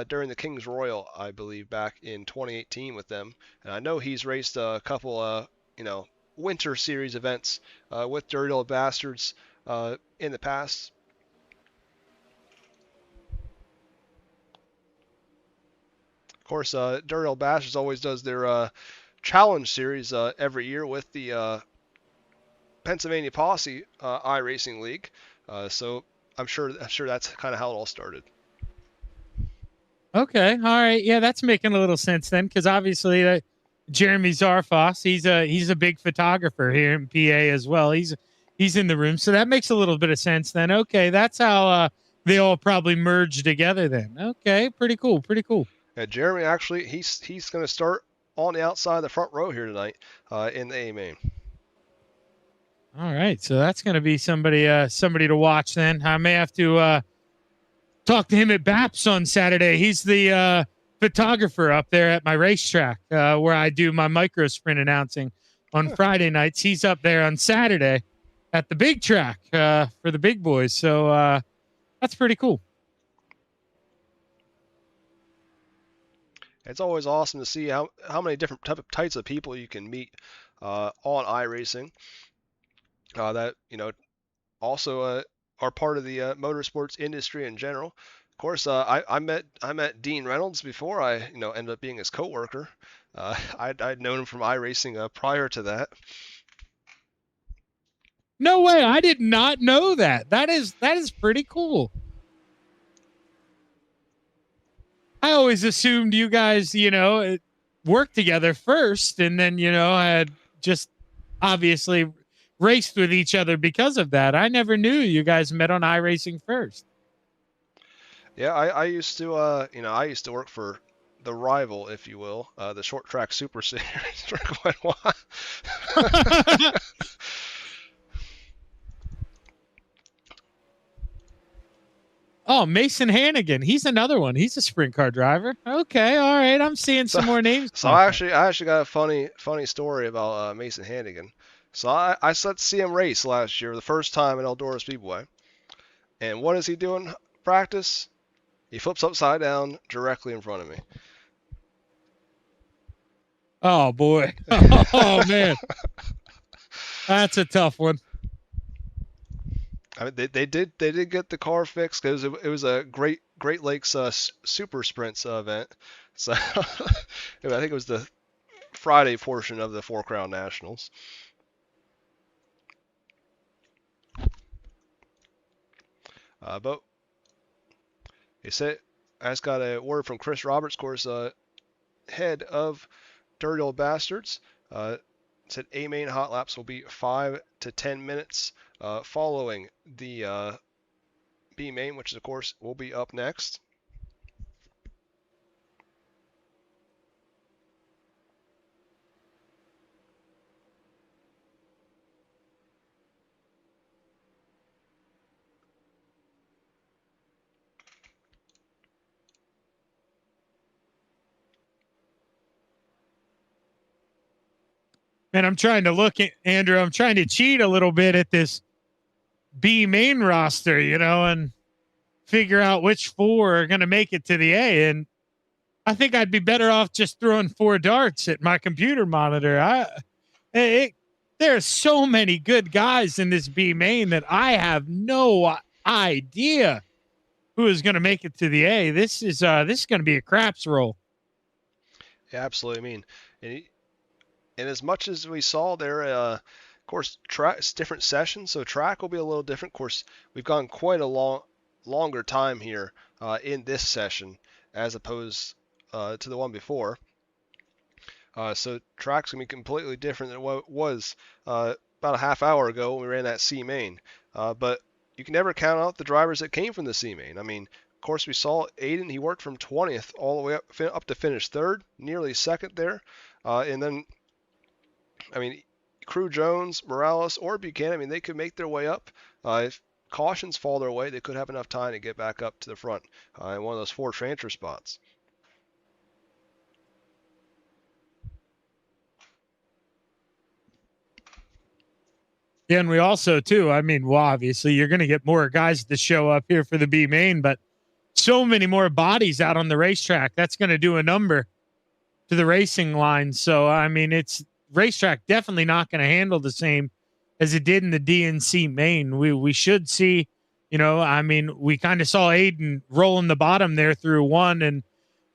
during the King's Royal, I believe, back in 2018 with them. And I know he's raced a couple, you know, winter series events with Dirty Old Bastards in the past. Of course, Dirty Old Bastards always does their challenge series every year with the Pennsylvania Posse iRacing League. So I'm sure that's kind of how it all started. Okay, all right, yeah, that's making a little sense then, because obviously Jeremy Zarfos, he's a big photographer here in PA as well. He's in the room, so that makes a little bit of sense then. Okay, that's how they all probably merge together then. Okay, pretty cool. Yeah, Jeremy actually he's going to start on the outside of the front row here tonight in the A main. All right, so that's going to be somebody to watch then. I may have to talk to him at BAPS on Saturday. He's the photographer up there at my racetrack where I do my micro sprint announcing on Friday nights. He's up there on Saturday at the big track for the big boys. So that's pretty cool. It's always awesome to see how many different types of people you can meet on iRacing that, you know, also are part of the motorsports industry in general. Of course, I met Dean Reynolds before I ended up being his coworker. I'd known him from iRacing prior to that. No way! I did not know that. That is pretty cool. I always assumed you guys, worked together first, and then had just obviously raced with each other because of that. I never knew you guys met on iRacing first. Yeah, I used to I used to work for the rival, if you will, the short track super series for quite a while. Oh, Mason Hannigan. He's another one. He's a sprint car driver. Okay, all right. I'm seeing some more names. So I actually got a funny story about Mason Hannigan. So I set to see him race last year, the first time at Eldora Speedway. And what is he doing? Practice? He flips upside down directly in front of me. Oh boy. Oh man. That's a tough one. I mean, they did get the car fixed because it was a Great Lakes Super Sprints event. So I think it was the Friday portion of the Four Crown Nationals. But they said I just got a word from Chris Roberts, of course, head of Dirty Old Bastards. Said A main hot laps will be 5 to 10 minutes following the B main, which of course will be up next. And I'm trying to look at Andrew. I'm trying to cheat a little bit at this B main roster, and figure out which 4 are going to make it to the A. And I think I'd be better off just throwing 4 darts at my computer monitor. There's so many good guys in this B main that I have no idea who is going to make it to the A. This is going to be a craps roll. Yeah, absolutely. I mean, and as much as we saw there, of course, it's different sessions, so track will be a little different. Of course, we've gone quite a longer time here in this session as opposed to the one before. So track's going to be completely different than what it was about a half hour ago when we ran that C main. But you can never count out the drivers that came from the C main. I mean, of course, we saw Aiden. He worked from 20th all the way up to finish 3rd, nearly 2nd there. And then, I mean, Crew Jones, Morales, or Buchanan, I mean, they could make their way up. If cautions fall their way, they could have enough time to get back up to the front in one of those 4 transfer spots. Yeah, and we also, too, I mean, well, obviously, you're going to get more guys to show up here for the B main, but so many more bodies out on the racetrack. That's going to do a number to the racing line. So, I mean, it's racetrack definitely not going to handle the same as it did in the DNC main. We should see, I mean, we kind of saw Aiden rolling the bottom there through 1 and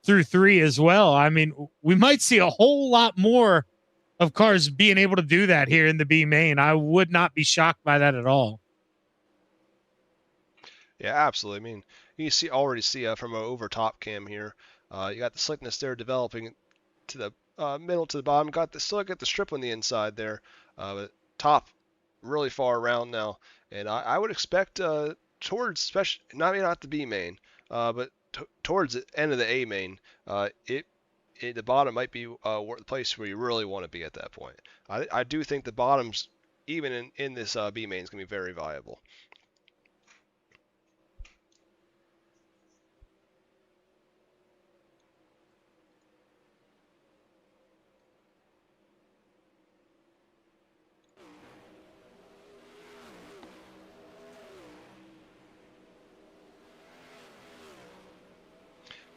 through 3 as well. I mean, we might see a whole lot more of cars being able to do that here in the B main. I would not be shocked by that at all. Yeah, absolutely. I mean, you already see from an over top cam here. You got the slickness there developing to the middle to the bottom. Still got the strip on the inside there. But top really far around now. And I would expect towards, especially not the B main, but towards the end of the A main, the bottom might be the place where you really want to be at that point. I do think the bottoms, even in this B main, is going to be very viable.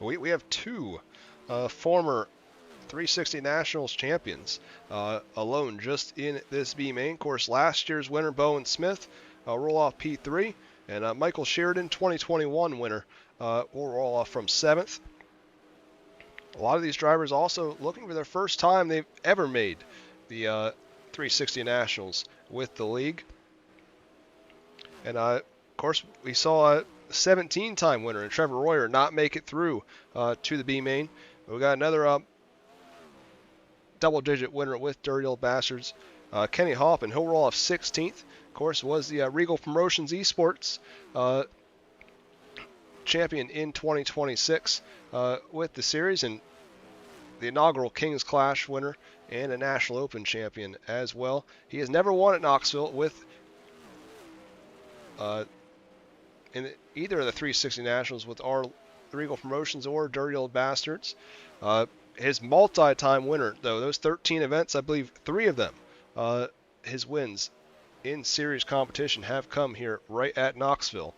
We have 2 former 360 Nationals champions alone just in this B main. Of course, last year's winner, Bowen Smith, roll off P3, and Michael Sheridan, 2021 winner, will roll off from 7th. A lot of these drivers also looking for their first time they've ever made the 360 Nationals with the league. And of course, we saw a 17-time winner in Trevor Royer not make it through to the B main. We got another double-digit winner with Dirty Old Bastards, Kenny Hoffman. He'll roll off 16th. Of course, was the Reigel Promotions Esports champion in 2026 with the series, and the inaugural Kings Clash winner and a National Open champion as well. He has never won at Knoxville with in either of the 360 Nationals with our Reigel Promotions or Dirty Old Bastards. His multi-time winner, though, those 13 events, I believe 3 of them, his wins in series competition have come here right at Knoxville.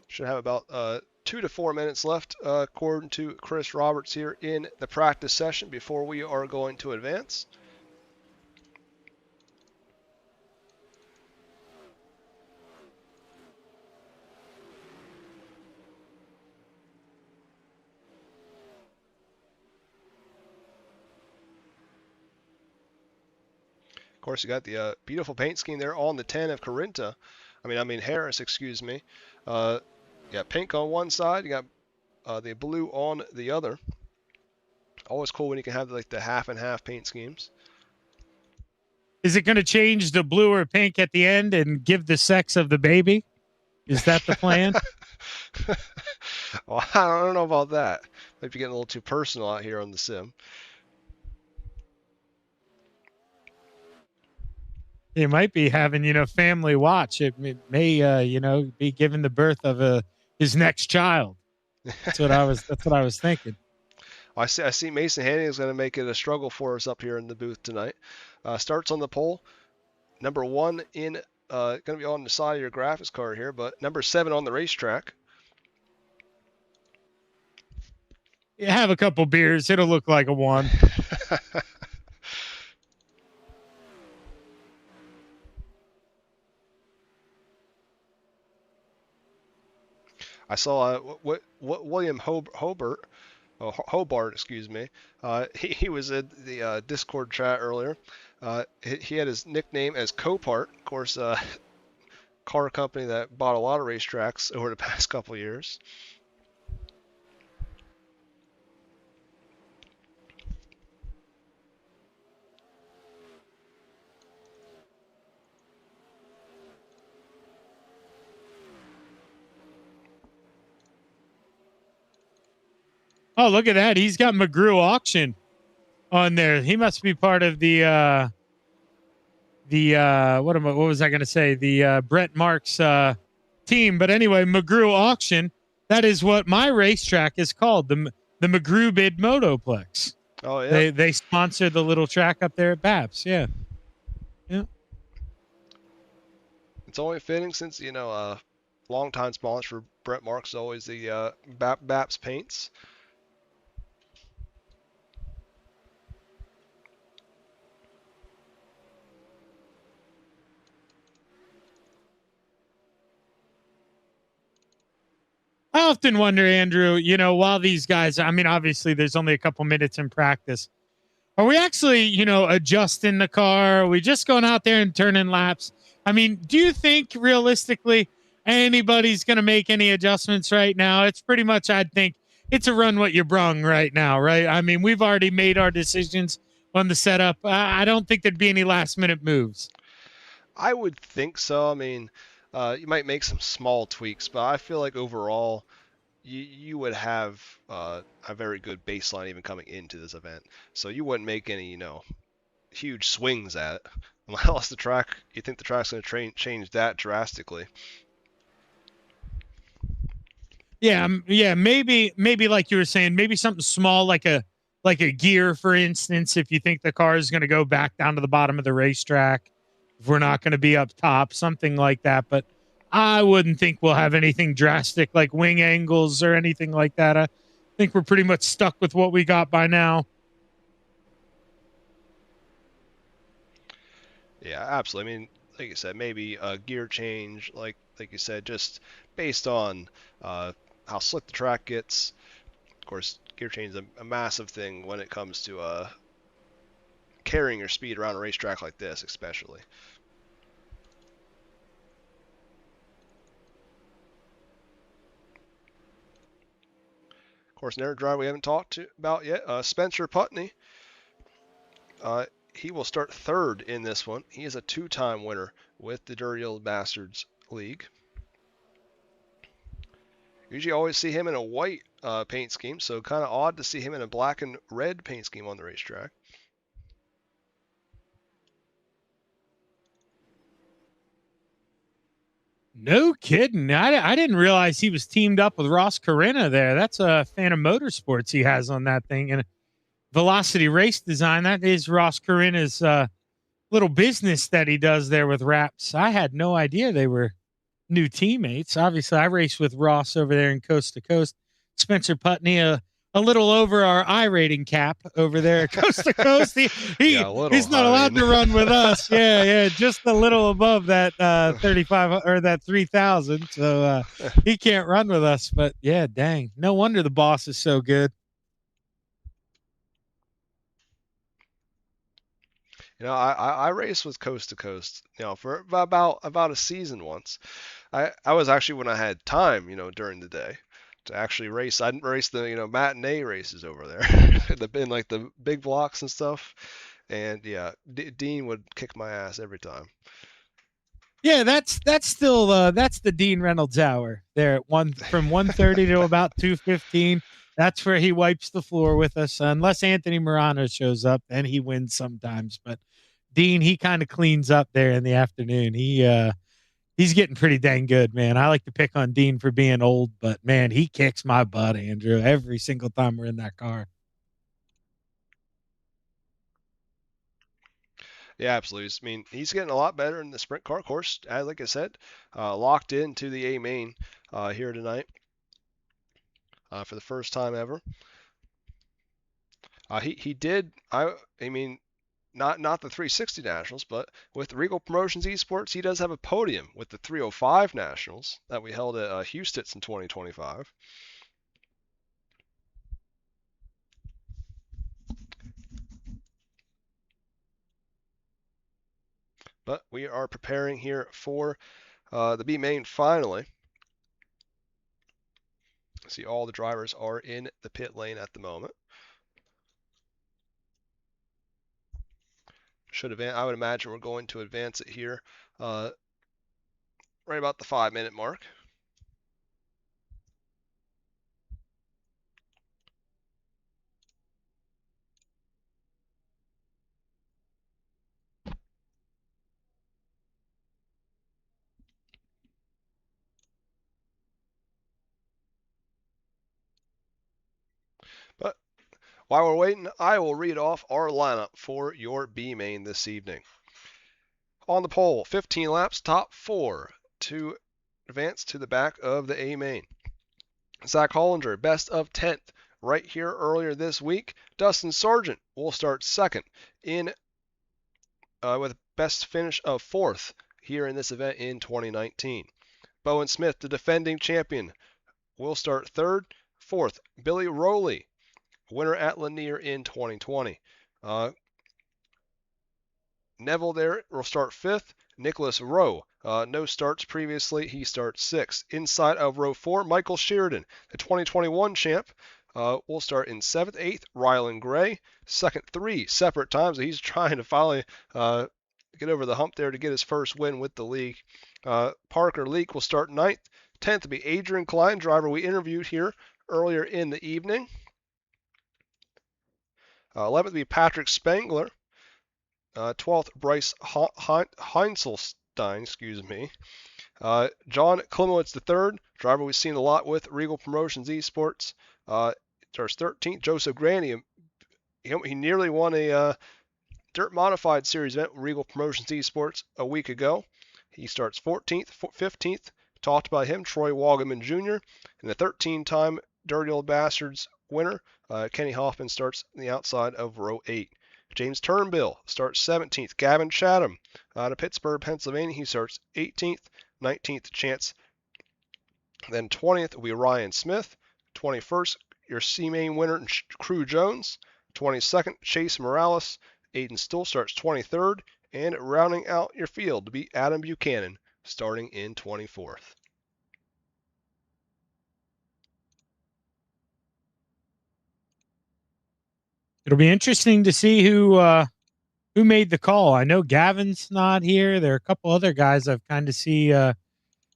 Should have about 2 to 4 minutes left, according to Chris Roberts here in the practice session before we are going to advance. Of course, you got the beautiful paint scheme there on the 10 of Harris, excuse me. You got pink on one side, you got the blue on the other. Always cool when you can have like the half and half paint schemes. Is it going to change the blue or pink at the end and give the sex of the baby? Is that the plan? Well, I don't know about that. Might be getting a little too personal out here on the sim. It might be having, family watch. It may, be giving the birth of his next child. That's what I was thinking. Well, I see Mason Hanning is going to make it a struggle for us up here in the booth tonight. Starts on the pole. Number 1 in, going to be on the side of your graphics card here, but number 7 on the racetrack. You have a couple beers, it'll look like a 1. I saw what William Hobart, excuse me. He was in the Discord chat earlier. He had his nickname as Copart, of course, car company that bought a lot of racetracks over the past couple of years. Oh, look at that. He's got McGrew Auction on there. He must be part of the what was I going to say? The Brett Marks team. But anyway, McGrew Auction, that is what my racetrack is called, the McGrew Bid Motoplex. Oh, yeah. They sponsor the little track up there at Babs. Yeah. Yeah. It's only fitting since, longtime sponsor for Brett Marks is always the Baps Paints. I often wonder, Andrew, while these guys, obviously there's only a couple minutes in practice. Are we actually, adjusting the car? Are we just going out there and turning laps? Do you think realistically anybody's going to make any adjustments right now? It's pretty much, I'd think, it's a run what you brung right now, right? We've already made our decisions on the setup. I don't think there'd be any last minute moves. I would think so. You might make some small tweaks, but I feel like overall you would have a very good baseline even coming into this event. So you wouldn't make any, huge swings at it. unless you think the track's going to change that drastically. Yeah, maybe like you were saying, maybe something small like a gear, for instance, if you think the car is going to go back down to the bottom of the racetrack, if we're not going to be up top, something like that. But I wouldn't think we'll have anything drastic like wing angles or anything like that. I think we're pretty much stuck with what we got by now. Yeah, absolutely. I mean, like you said, maybe a gear change, like you said, just based on how slick the track gets. Of course, gear change is a massive thing when it comes to carrying your speed around a racetrack like this, especially. Of course, another driver we haven't talked about yet, Spencer Putney. He will start third in this one. He is a two-time winner with the Dirty Old Bastards League. Usually always see him in a white paint scheme, so kind of odd to see him in a black and red paint scheme on the racetrack. No kidding. I didn't realize he was teamed up with Ross Corinna there. That's a Phantom Motorsports he has on that thing. And Velocity Race Design, that is Ross Corinna's little business that he does there with Wraps. I had no idea they were new teammates. Obviously, I raced with Ross over there in Coast to Coast. Spencer Putney, a little over our I-rating cap over there at Coast to Coast. He's not allowed to run with us. Yeah, just a little above that 35 or that 3,000. So he can't run with us. But yeah, dang, no wonder the boss is so good. You know, I raced with Coast to Coast, you know, for about a season once. I was actually when I had time, you know, during the day to actually race. I didn't race the, you know, matinee races over there, in like the big blocks and stuff. And yeah, Dean would kick my ass every time. Yeah, that's still that's the Dean Reynolds hour there at from 1:30 to about 2:15. That's where he wipes the floor with us, unless Anthony Morano shows up, and he wins sometimes. But Dean, he kind of cleans up there in the afternoon. He's getting pretty dang good, man. I like to pick on Dean for being old, but man, he kicks my butt, Andrew, every single time we're in that car. Yeah, absolutely. I mean, he's getting a lot better in the sprint car. Of course, as like I said, locked into the A main here tonight for the first time ever. He did. I mean, not the 360 Nationals, but with Regal Promotions Esports, he does have a podium with the 305 Nationals that we held at Houston's in 2025. But we are preparing here for the B main finally. See, all the drivers are in the pit lane at the moment. I would imagine we're going to advance it here right about the 5-minute mark. But while we're waiting, I will read off our lineup for your B main this evening. On the pole, 15 laps, top 4 to advance to the back of the A main. Zach Hollinger, best of 10th, right here earlier this week. Dustin Sargent will start second in with best finish of 4th here in this event in 2019. Bowen Smith, the defending champion, will start 3rd. 4th, Billy Rowley, winner at Lanier in 2020. Neville there will start 5th. Nicholas Rowe, no starts previously. He starts 6th. Inside of row 4, Michael Sheridan, the 2021 champ, will start in 7th, 8th. Rylan Gray, 2nd, 3 separate times. He's trying to finally get over the hump there to get his first win with the league. Parker Leak will start 9th. 10th will be Adrian Klein, driver we interviewed here earlier in the evening. 11th will be Patrick Spangler. 12th, Bryce Heinzelstein, excuse me. John Klimowitz III, driver we've seen a lot with Regal Promotions Esports. Starts 13th. Joseph Grandy, he nearly won a Dirt Modified Series event with Regal Promotions Esports a week ago. He starts 14th. 15th, talked about him, Troy Wagaman Jr. And the 13-time Dirty Old Bastards winner, Kenny Hoffman, starts on the outside of row 8. James Turnbull starts 17th. Gavin Chatham out of Pittsburgh, Pennsylvania, he starts 18th. 19th, Chance. Then 20th will be Ryan Smith. 21st, your C-Main winner, Crew Jones. 22nd, Chase Morales. Aiden Still starts 23rd. And rounding out your field to be Adam Buchanan, starting in 24th. It'll be interesting to see who made the call. I know Gavin's not here. There are a couple other guys I've kind of see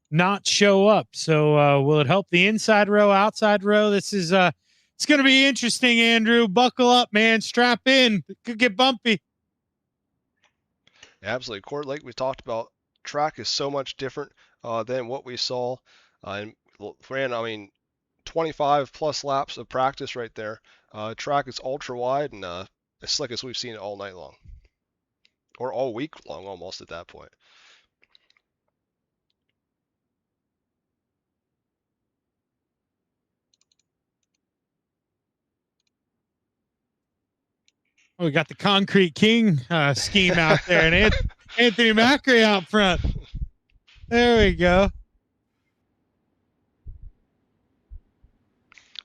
not show up. So will it help the inside row, outside row? This is it's going to be interesting, Andrew. Buckle up, man. Strap in. It could get bumpy. Absolutely. Court Lake, we talked about, track is so much different than what we saw. And ran, 25 plus laps of practice right there. Track is ultra wide and as slick as we've seen it all night long. Or all week long almost at that point. Oh, we got the Concrete King scheme out there, and Anthony Macri out front. There we go.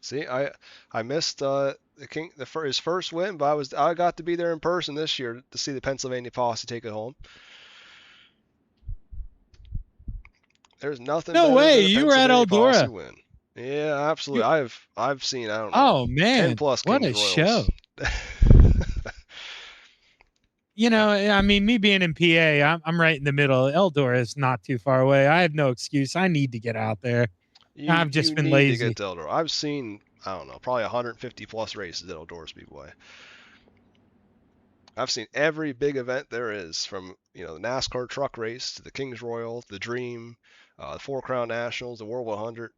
See, I missed his first win, but I got to be there in person this year to see the Pennsylvania posse take it home. There's nothing. No way, you were at Eldora. Win. Yeah, absolutely. I've seen, I don't know. Oh man, 10 plus what Kings a Royals. show! You know, I mean, me being in PA, I'm right in the middle. Eldora is not too far away. I have no excuse. I need to get out there. I've just been lazy. To get to Eldora. I've seen, I don't know, probably 150 plus races at Eldora Speedway. I've seen every big event there is, from the NASCAR truck race to the Kings Royal, the Dream, the Four Crown Nationals, the World 100.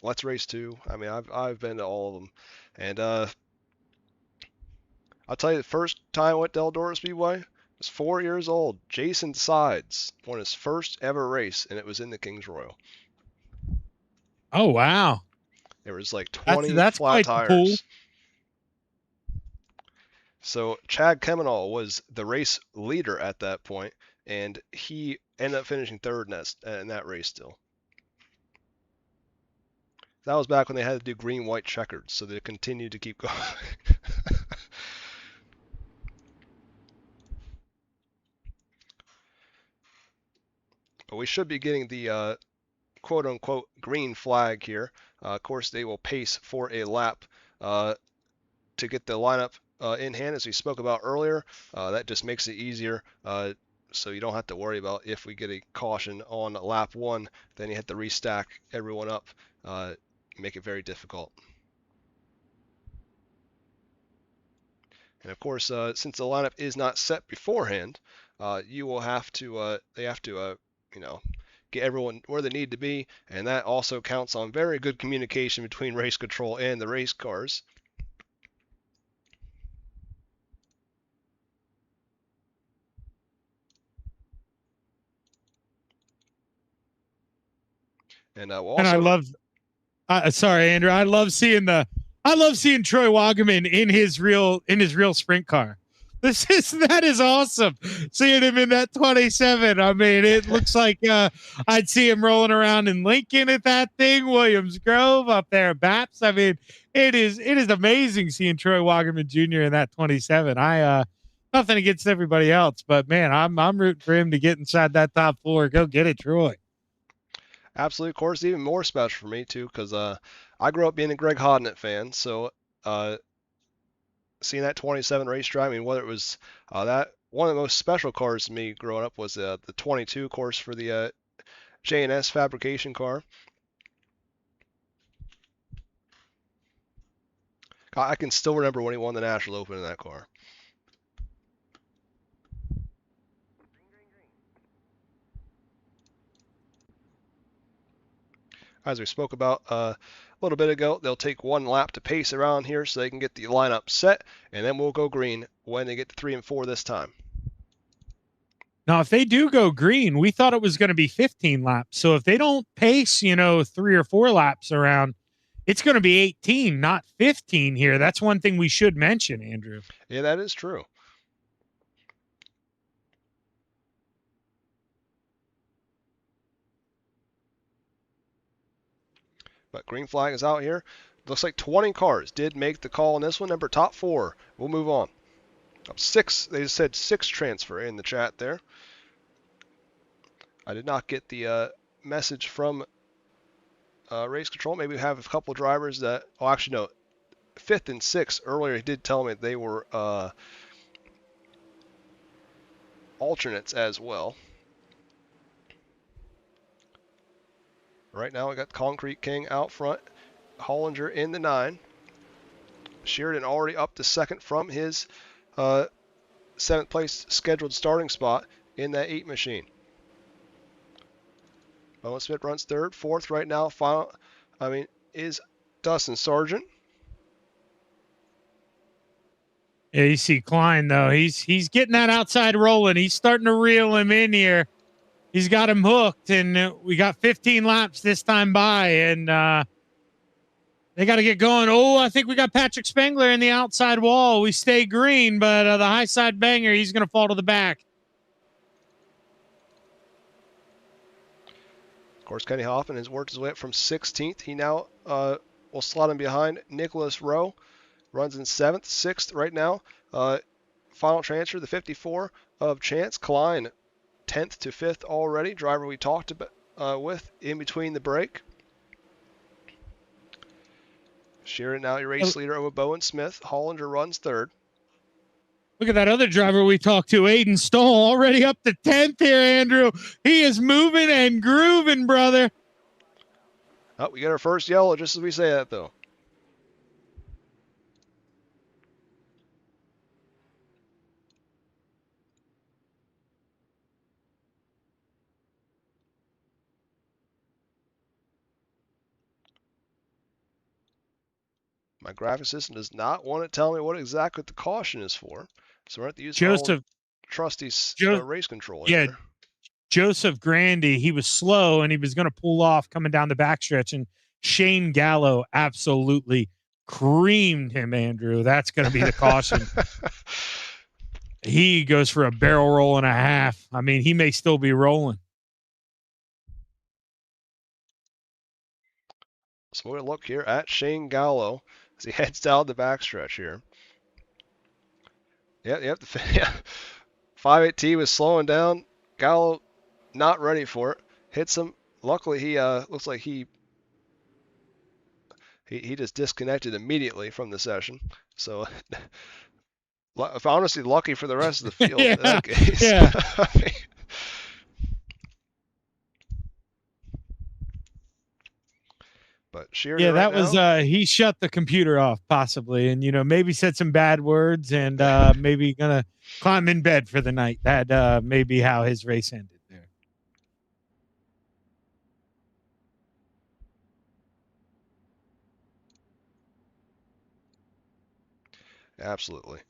Let's Race 2. I mean, I've been to all of them, and I'll tell you, the first time I went to Eldora Speedway, I was 4 years old. Jason Sides won his first ever race, and it was in the Kings Royal. Oh wow! There was like 20 that's flat quite tires. Cool. So 𝐃𝐢𝐫𝐭𝐲 was the race leader at that point, and he ended up finishing third in that race still. That was back when they had to do green, white checkered, so they continued to keep going. But we should be getting the quote-unquote green flag here. Of course, they will pace for a lap to get the lineup in hand, as we spoke about earlier. That just makes it easier, so you don't have to worry about if we get a caution on lap 1, then you have to restack everyone up, make it very difficult. And of course, since the lineup is not set beforehand, you will have to they have to get everyone where they need to be, and that also counts on very good communication between race control and the race cars. And I love. Sorry, Andrew. I love seeing Troy Wagaman in his real sprint car. That is awesome. Seeing him in that 27. I mean, it looks like I'd see him rolling around in Lincoln at that thing, Williams Grove up there at Baps. I mean, it is amazing seeing Troy Wagaman Jr. in that 27. Nothing against everybody else, but man, I'm rooting for him to get inside that top 4. Go get it, Troy. Absolutely. Of course, even more special for me too, because I grew up being a Greg Hodnett fan, so seeing that 27 racetrack, I mean, whether it was that one of the most special cars to me growing up was the 22 course for the J&S fabrication car. I can still remember when he won the National Open in that car. As we spoke about a little bit ago, they'll take one lap to pace around here so they can get the lineup set, and then we'll go green when they get to 3 and 4 this time. Now, if they do go green, we thought it was going to be 15 laps. So if they don't pace, 3 or 4 laps around, it's going to be 18, not 15 here. That's one thing we should mention, Andrew. Yeah, that is true. But green flag is out here. Looks like 20 cars did make the call in this one. Number top 4. We'll move on. Up 6. They just said 6 transfer in the chat there. I did not get the message from race control. Maybe we have a couple of drivers that. Oh, actually no. 5th and 6th earlier. He did tell me they were alternates as well. Right now we got Concrete King out front. Hollinger in the 9. Sheridan already up to 2nd from his 7th place scheduled starting spot in that 8 machine. Bowen Smith runs 3rd. 4th right now is Dustin Sargent. Yeah, you see Klein, though. He's getting that outside rolling. He's starting to reel him in here. He's got him hooked, and we got 15 laps this time by, and they got to get going. Oh, I think we got Patrick Spengler in the outside wall. We stay green, but the high side banger, he's going to fall to the back. Of course, Kenny Hoffman has worked his way up from 16th. He now will slot him behind Nicholas Rowe. Runs in 7th, 6th right now. Final transfer, the 54 of Chance Klein, 10th to 5th already. Driver we talked about with in between the break. Sheridan now your race leader over Bowen Smith. Hollinger runs 3rd. Look at that other driver we talked to, Aiden Stoll, already up to 10th here, Andrew. He is moving and grooving, brother. Oh, we get our first yellow just as we say that, though. My graphic system does not want to tell me what exactly the caution is for. So we're going to use Joseph trusty race control yeah, here. Joseph Grandy, he was slow and he was going to pull off coming down the backstretch, and Shane Gallo absolutely creamed him, Andrew. That's going to be the caution. He goes for a barrel roll and a half. I mean, he may still be rolling. So we'll look here at Shane Gallo as he heads down the backstretch here. Yeah. 5.8T was slowing down. Gallo not ready for it. Hits him. Luckily, he looks like he just disconnected immediately from the session. So, honestly, lucky for the rest of the field in that case. Yeah. But Sheridan, yeah, that was he shut the computer off possibly, and maybe said some bad words, and maybe gonna climb in bed for the night. That may be how his race ended there. Absolutely.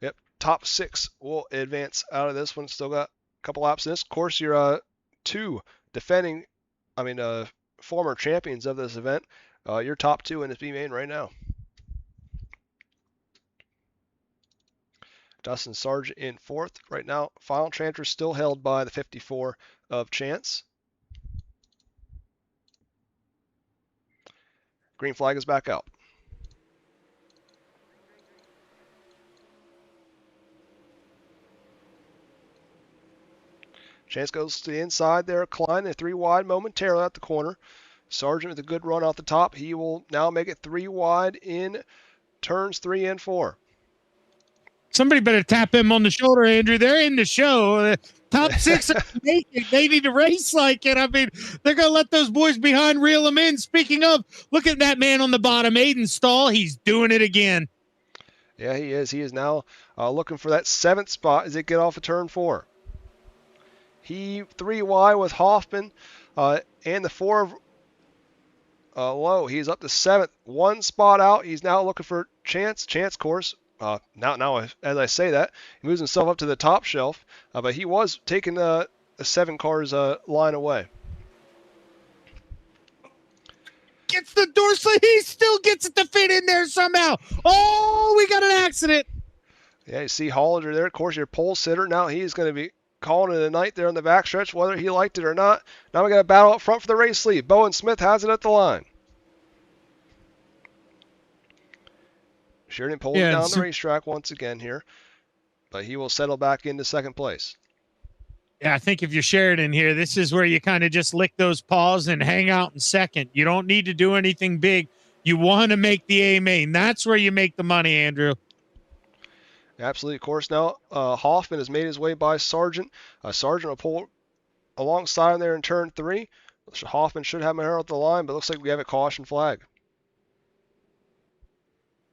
Yep. Top 6 will advance out of this one. Still got a couple laps in this. Of course, your 2 defending, former champions of this event. Your top 2 in this B main right now. Dustin Sargent in 4th right now. Final transfer still held by the 54 of Chance. Green flag is back out. Chance goes to the inside there. Klein, a 3 wide momentarily at the corner. Sargent with a good run off the top. He will now make it 3 wide in turns 3 and 4. Somebody better tap him on the shoulder, Andrew. They're in the show. Top 6, they need to race like it. I mean, they're going to let those boys behind reel them in. Speaking of, look at that man on the bottom, Aiden Stoll. He's doing it again. Yeah, he is. He is now looking for that 7th spot as they get off of turn 4. He 3 wide with Hoffman and the 4 of Low. He's up to 7th. 1 spot out. He's now looking for Chance. Chance, of course. Now, as I say that, he moves himself up to the top shelf. But he was taking the 7 cars line away. Gets the door slam. He still gets it to fit in there somehow. Oh, we got an accident. Yeah, you see Hollinger there. Of course, your pole sitter. Now he's going to be calling it a night there on the backstretch, whether he liked it or not. Now we got a battle up front for the race lead. Bowen Smith has it at the line. Sheridan pulls down the racetrack once again here, but he will settle back into 2nd place. Yeah, I think if you're Sheridan here, this is where you kind of just lick those paws and hang out in 2nd. You don't need to do anything big. You want to make the A main. That's where you make the money, Andrew. Absolutely. Of course, now Hoffman has made his way by Sargent. Sargent will pull alongside him there in turn 3. Hoffman should have him here at the line, but looks like we have a caution flag.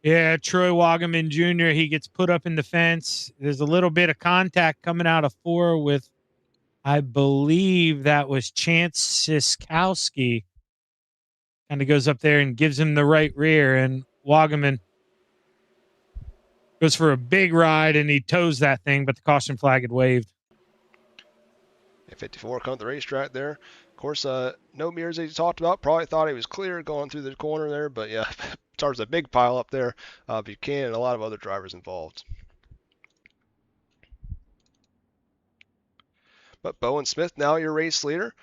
Yeah, Troy Wagaman Jr., he gets put up in the fence. There's a little bit of contact coming out of 4 with, I believe that was 𝐁𝐚𝐬𝐿. Kind of goes up there and gives him the right rear, and Wagaman goes for a big ride, and he tows that thing, but the caution flag had waved. 54 come to the racetrack there. Of course, no mirrors that he talked about. Probably thought he was clear going through the corner there, but yeah, starts a big pile up there. Buchanan and a lot of other drivers involved. But Bowen Smith, now your race leader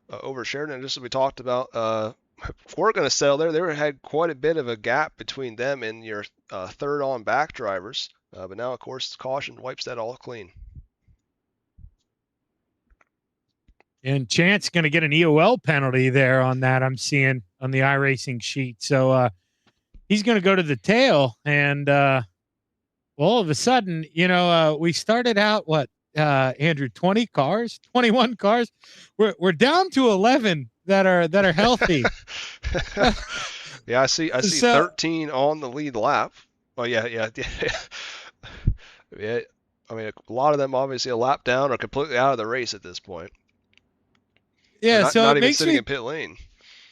over Sheridan. Just as we talked about, we're going to settle there. They had quite a bit of a gap between them and your 3rd on back drivers. But now, of course, caution wipes that all clean. And Chance going to get an EOL penalty there on that, I'm seeing on the iRacing sheet. So he's going to go to the tail. And all of a sudden, we started out, Andrew, 20 cars, 21 cars. We're down to 11 that are healthy. Yeah, I see 13 on the lead lap. Oh, yeah. Yeah. I mean, a lot of them obviously a lap down or completely out of the race at this point. Yeah, so not even sitting in pit lane.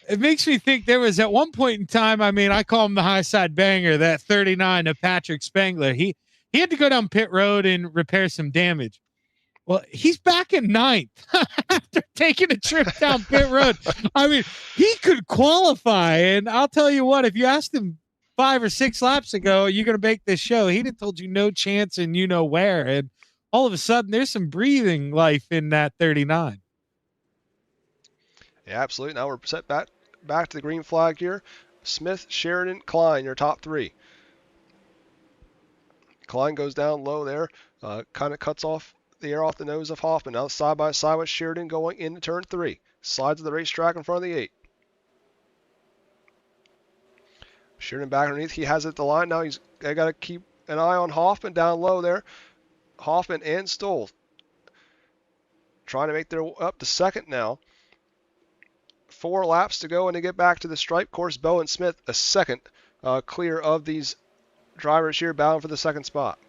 It makes me think there was at one point in time, I mean, I call him the high side banger, that 39 of Patrick Spangler. He had to go down pit road and repair some damage. Well, he's back in 9th after taking a trip down pit road. I mean, he could qualify, and I'll tell you what, if you asked him 5 or 6 laps ago, are you going to make this show? He'd have told you no chance and you know where. And all of a sudden, there's some breathing life in that 39. Yeah, absolutely. Now we're set back to the green flag here. Smith, Sheridan, Klein, your top 3. Klein goes down low there, kind of cuts off the air off the nose of Hoffman. Now side by side with Sheridan going into turn 3. Slides of the racetrack in front of the 8. Sheridan back underneath. He has it at the line. Now I got to keep an eye on Hoffman down low there. Hoffman and Stoll trying to make their up to 2nd now. 4 laps to go and to get back to the stripe course. Bowen Smith a 2nd clear of these drivers here battling for the 2nd spot.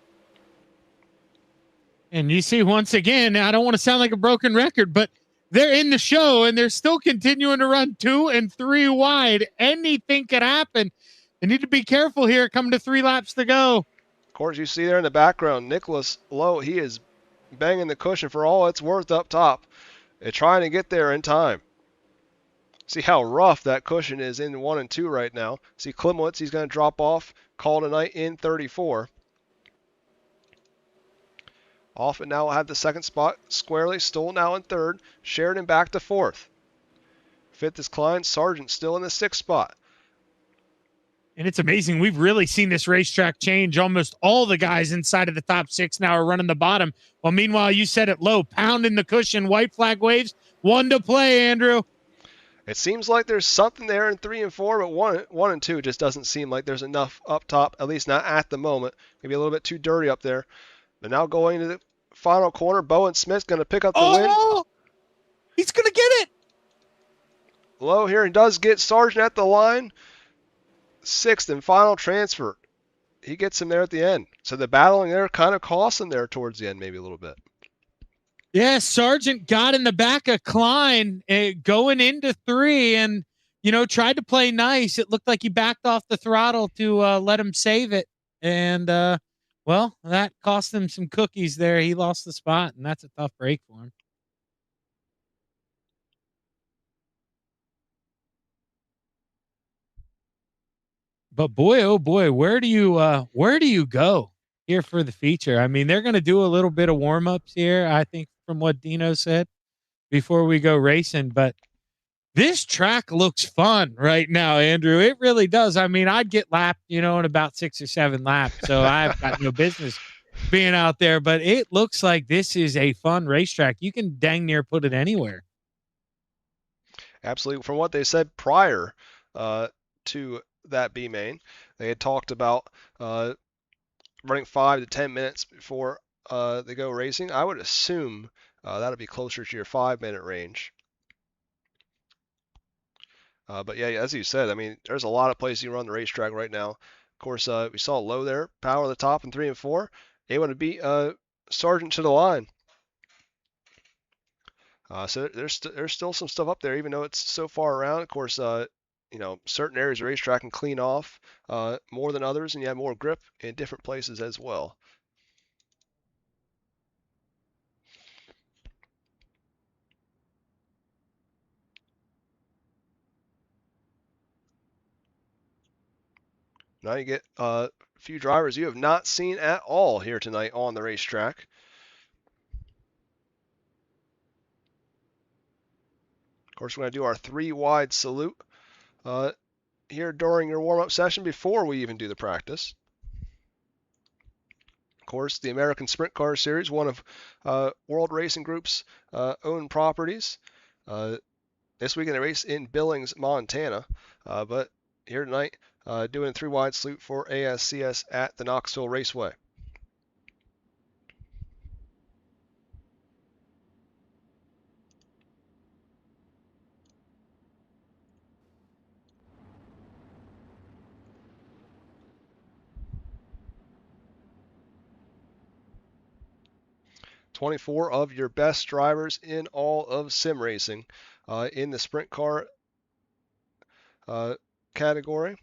And you see, once again, I don't want to sound like a broken record, but they're in the show and they're still continuing to run 2 and 3 wide. Anything could happen. They need to be careful here coming to 3 laps to go. Of course, you see there in the background, Nicholas Lowe, he is banging the cushion for all it's worth up top. They're trying to get there in time. See how rough that cushion is in 1 and 2 right now. See Klimowitz, he's going to drop off, call tonight in 34. Hoffman now will have the 2nd spot squarely. Stoll now in 3rd. Sheridan back to 4th. 5th is Klein. Sargent still in the 6th spot. And it's amazing. We've really seen this racetrack change. Almost all the guys inside of the top 6 now are running the bottom. Well, meanwhile, you said it low, pounding the cushion, white flag waves. 1 to play, Andrew. It seems like there's something there in 3 and 4, but 1 and 2 just doesn't seem like there's enough up top, at least not at the moment. Maybe a little bit too dirty up there. But now going to the final corner, Bowen Smith's going to pick up the win. He's going to get it. Low here and does get Sargent at the line. 6th and final transfer. He gets him there at the end. So the battling there kind of cost him there towards the end maybe a little bit. Yeah, Sargent got in the back of Klein going into 3, and tried to play nice. It looked like he backed off the throttle to let him save it. And, well, that cost him some cookies there. He lost the spot, and that's a tough break for him. But boy, oh boy, where do you go here for the feature? I mean, they're going to do a little bit of warm-ups here, I think, from what Dino said, before we go racing. But this track looks fun right now, Andrew. It really does. I mean, I'd get lapped, in about 6 or 7 laps. So I've got no business being out there. But it looks like this is a fun racetrack. You can dang near put it anywhere. Absolutely. From what they said prior to that B main, they had talked about running 5 to 10 minutes before they go racing. I would assume that'll be closer to your 5-minute range. But yeah, as you said, I mean, there's a lot of places you can run the racetrack right now. Of course, we saw Low there, power at the top in 3 and 4, able to beat Sargent to the line. So there's still some stuff up there, even though it's so far around. Of course, certain areas of racetrack can clean off more than others, and you have more grip in different places as well. Now you get a few drivers you have not seen at all here tonight on the racetrack. Of course, we're going to do our 3-wide salute here during your warm-up session before we even do the practice. Of course, the American Sprint Car Series, one of World Racing Group's own properties. This weekend, they race in Billings, Montana. But here tonight, doing a 3-wide salute for ASCS at the Knoxville Raceway. "24 of your best drivers in all of sim racing in the sprint car category.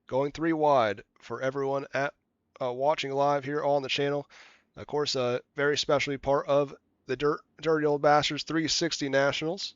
Going 3 wide for everyone at watching live here on the channel. Of course, a very special part of the Dirty Old Bastards 360 Nationals.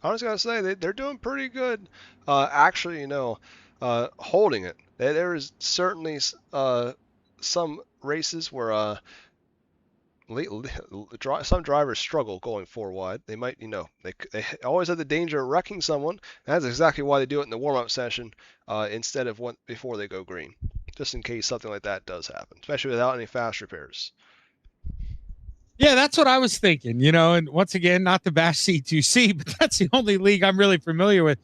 I was going to say they're doing pretty good. Actually, holding it. There is certainly some races where some drivers struggle going 4 wide. They might, they always have the danger of wrecking someone. That's exactly why they do it in the warm-up session instead of before they go green, just in case something like that does happen, especially without any fast repairs. Yeah, that's what I was thinking, and once again, not to bash C2C, but that's the only league I'm really familiar with.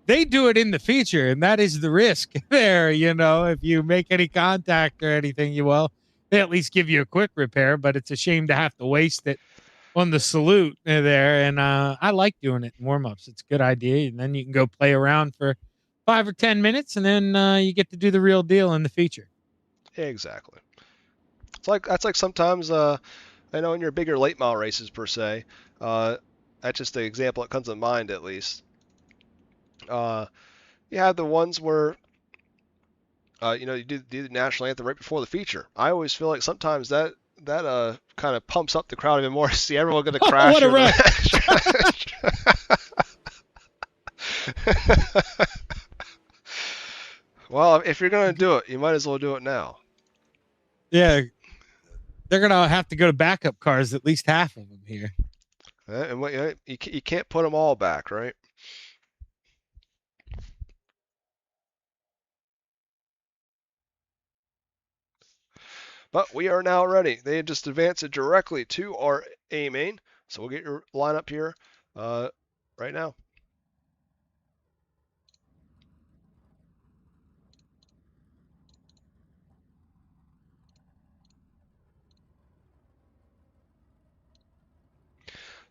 They do it in the feature, and that is the risk there. If you make any contact or anything, they at least give you a quick repair, but it's a shame to have to waste it on the salute there. And I like doing it in warm-ups. It's a good idea. And then you can go play around for 5 or 10 minutes, and then you get to do the real deal in the feature. Exactly. That's like sometimes I know in your bigger late mile races per se, that's just the example that comes to mind at least. You have the ones where you do the national anthem right before the feature. I always feel like sometimes that kind of pumps up the crowd even more to see everyone going to crash. What a wreck. Well, if you're going to do it, you might as well do it now. Yeah. They're going to have to go to backup cars, at least half of them here. And you can't put them all back, right? But we are now ready. They just advanced it directly to our A main. So we'll get your lineup here right now.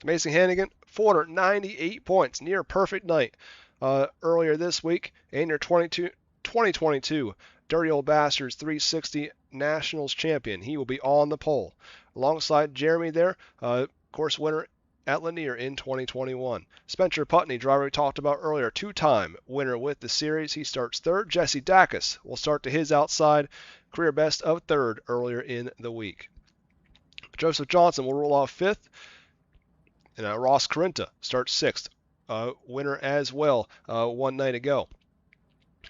Mason Hannigan, 498 points, near perfect night earlier this week. And your 2022 Dirty Old Bastards 360 Nationals champion. He will be on the pole. Alongside Jeremy there, course winner at Lanier in 2021. Spencer Putney, driver we talked about earlier, two-time winner with the series. He starts third. Jesse Dacus will start to his outside, career best of third earlier in the week. Joseph Johnson will roll off fifth. And Ross Corinta starts sixth, winner as well one night ago.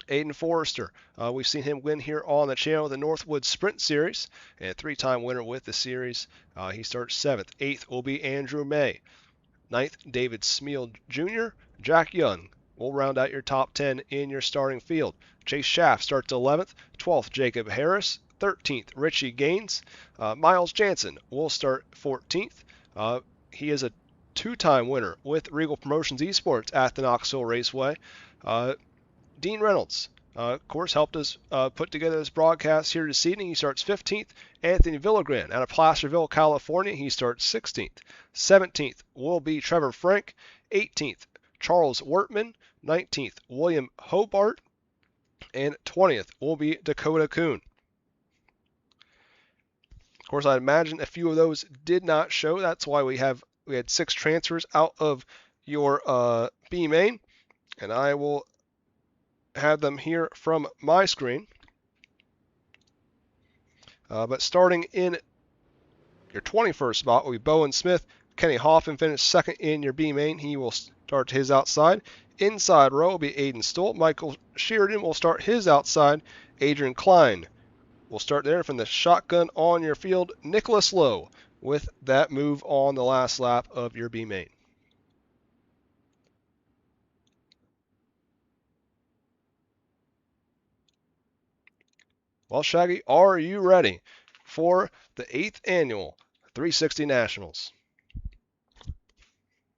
Aiden Forrester, we've seen him win here on the channel, the Northwood Sprint Series, and three-time winner with the series. He starts seventh. Eighth will be Andrew May. Ninth, David Smeal Jr. Jack Young will round out your top 10 in your starting field. Chase Schaff starts 11th. 12th, Jacob Harris. 13th, Richie Gaines. Miles Jansen will start 14th. He is a two-time winner with Reigel Promotions Esports at the Knoxville Raceway. Dean Reynolds, of course, helped us put together this broadcast here this evening. He starts 15th. Anthony Villagran out of Placerville, California. He starts 16th. 17th will be Trevor Frank. 18th, Charles Wertman. 19th, William Hobart. And 20th will be Dakota Kuhn. Of course, I imagine a few of those did not show. That's why we had 6 transfers out of your B main. And I will have them here from my screen. But starting in your 21st spot will be Bowen Smith. Kenny Hoffman finished second in your B main. He will start his outside. Inside row will be Aiden Stoll. Michael Sheridan will start his outside. Adrian Klein will start there from the shotgun on your field. Nicholas Lowe with that move on the last lap of your B main. Well, Shaggy, are you ready for the 8th annual 360 Nationals?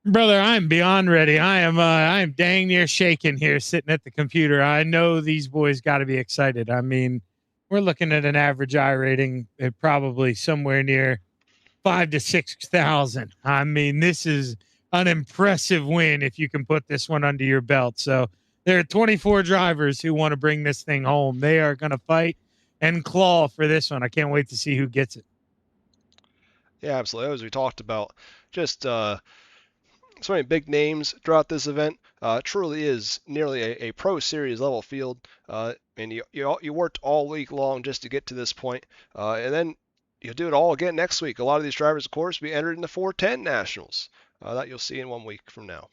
Brother, I'm beyond ready. I am dang near shaking here sitting at the computer. I know these boys got to be excited. I mean, we're looking at an average I rating at probably somewhere near 5,000 to 6,000. I mean, this is an impressive win if you can put this one under your belt. So there are 24 drivers who want to bring this thing home. They are going to fight and claw for this one. I can't wait to see who gets it. Yeah, absolutely. As we talked about, just so many big names throughout this event. Truly is nearly a Pro Series level field. And you worked all week long just to get to this point. And then you'll do it all again next week. A lot of these drivers, of course, will be entered in the 410 Nationals that you'll see in 1 week from now.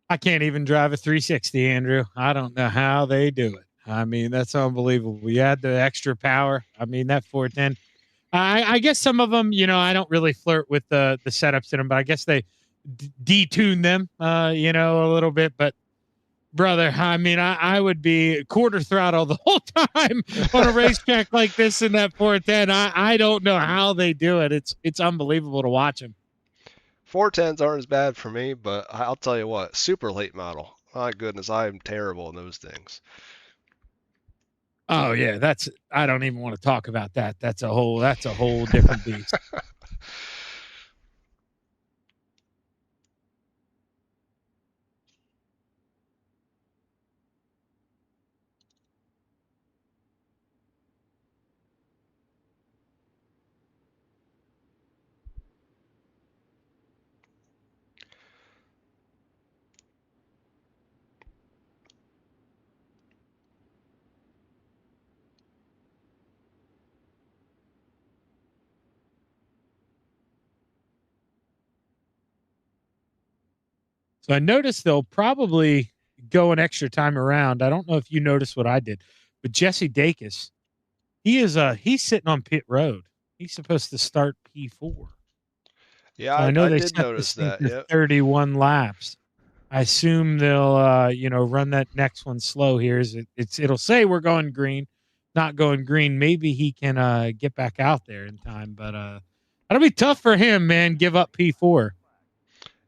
I can't even drive a 360, Andrew. I don't know how they do it. I mean, that's unbelievable. We add the extra power. I mean, that 410. I guess some of them, I don't really flirt with the setups in them, but I guess they detune them, a little bit. But brother, I mean, I would be quarter throttle the whole time on a racetrack like this in that 410. I don't know how they do it. It's unbelievable to watch them. 410s aren't as bad for me, but I'll tell you what, super late model. My goodness, I am terrible in those things. Oh yeah, I don't even want to talk about that. That's a whole different beast. So I noticed they'll probably go an extra time around. I don't know if you noticed what I did, but Jesse Dacus, he's sitting on pit road. He's supposed to start P4. Yeah, so I know they did set notice this thing that. for 31 laps. I assume they'll run that next one slow here. It'll say we're going green, not going green. Maybe he can get back out there in time, but that'll be tough for him, man. Give up P4.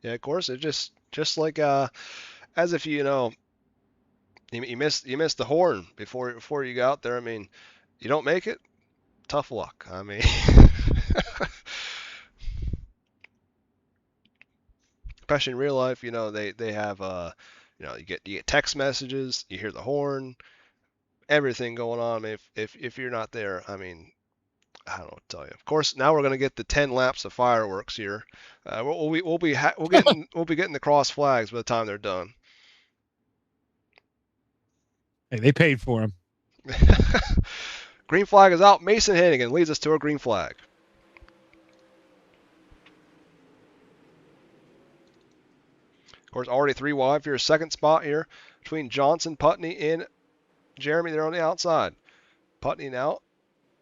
Yeah, of course. It just like as if you missed the horn before you got there. I mean, you don't make it, tough luck. I mean, especially in real life, they have you get text messages, you hear the horn, everything going on. I mean, if you're not there, I mean, I don't know what to tell you. Of course, now we're going to get the 10 laps of fireworks here. We'll be getting the cross flags by the time they're done. Hey, they paid for them. Green flag is out. Mason Hannigan leads us to a green flag. Of course, already 3 wide for your second spot here between Johnson, Putney, and Jeremy there on the outside. Putney now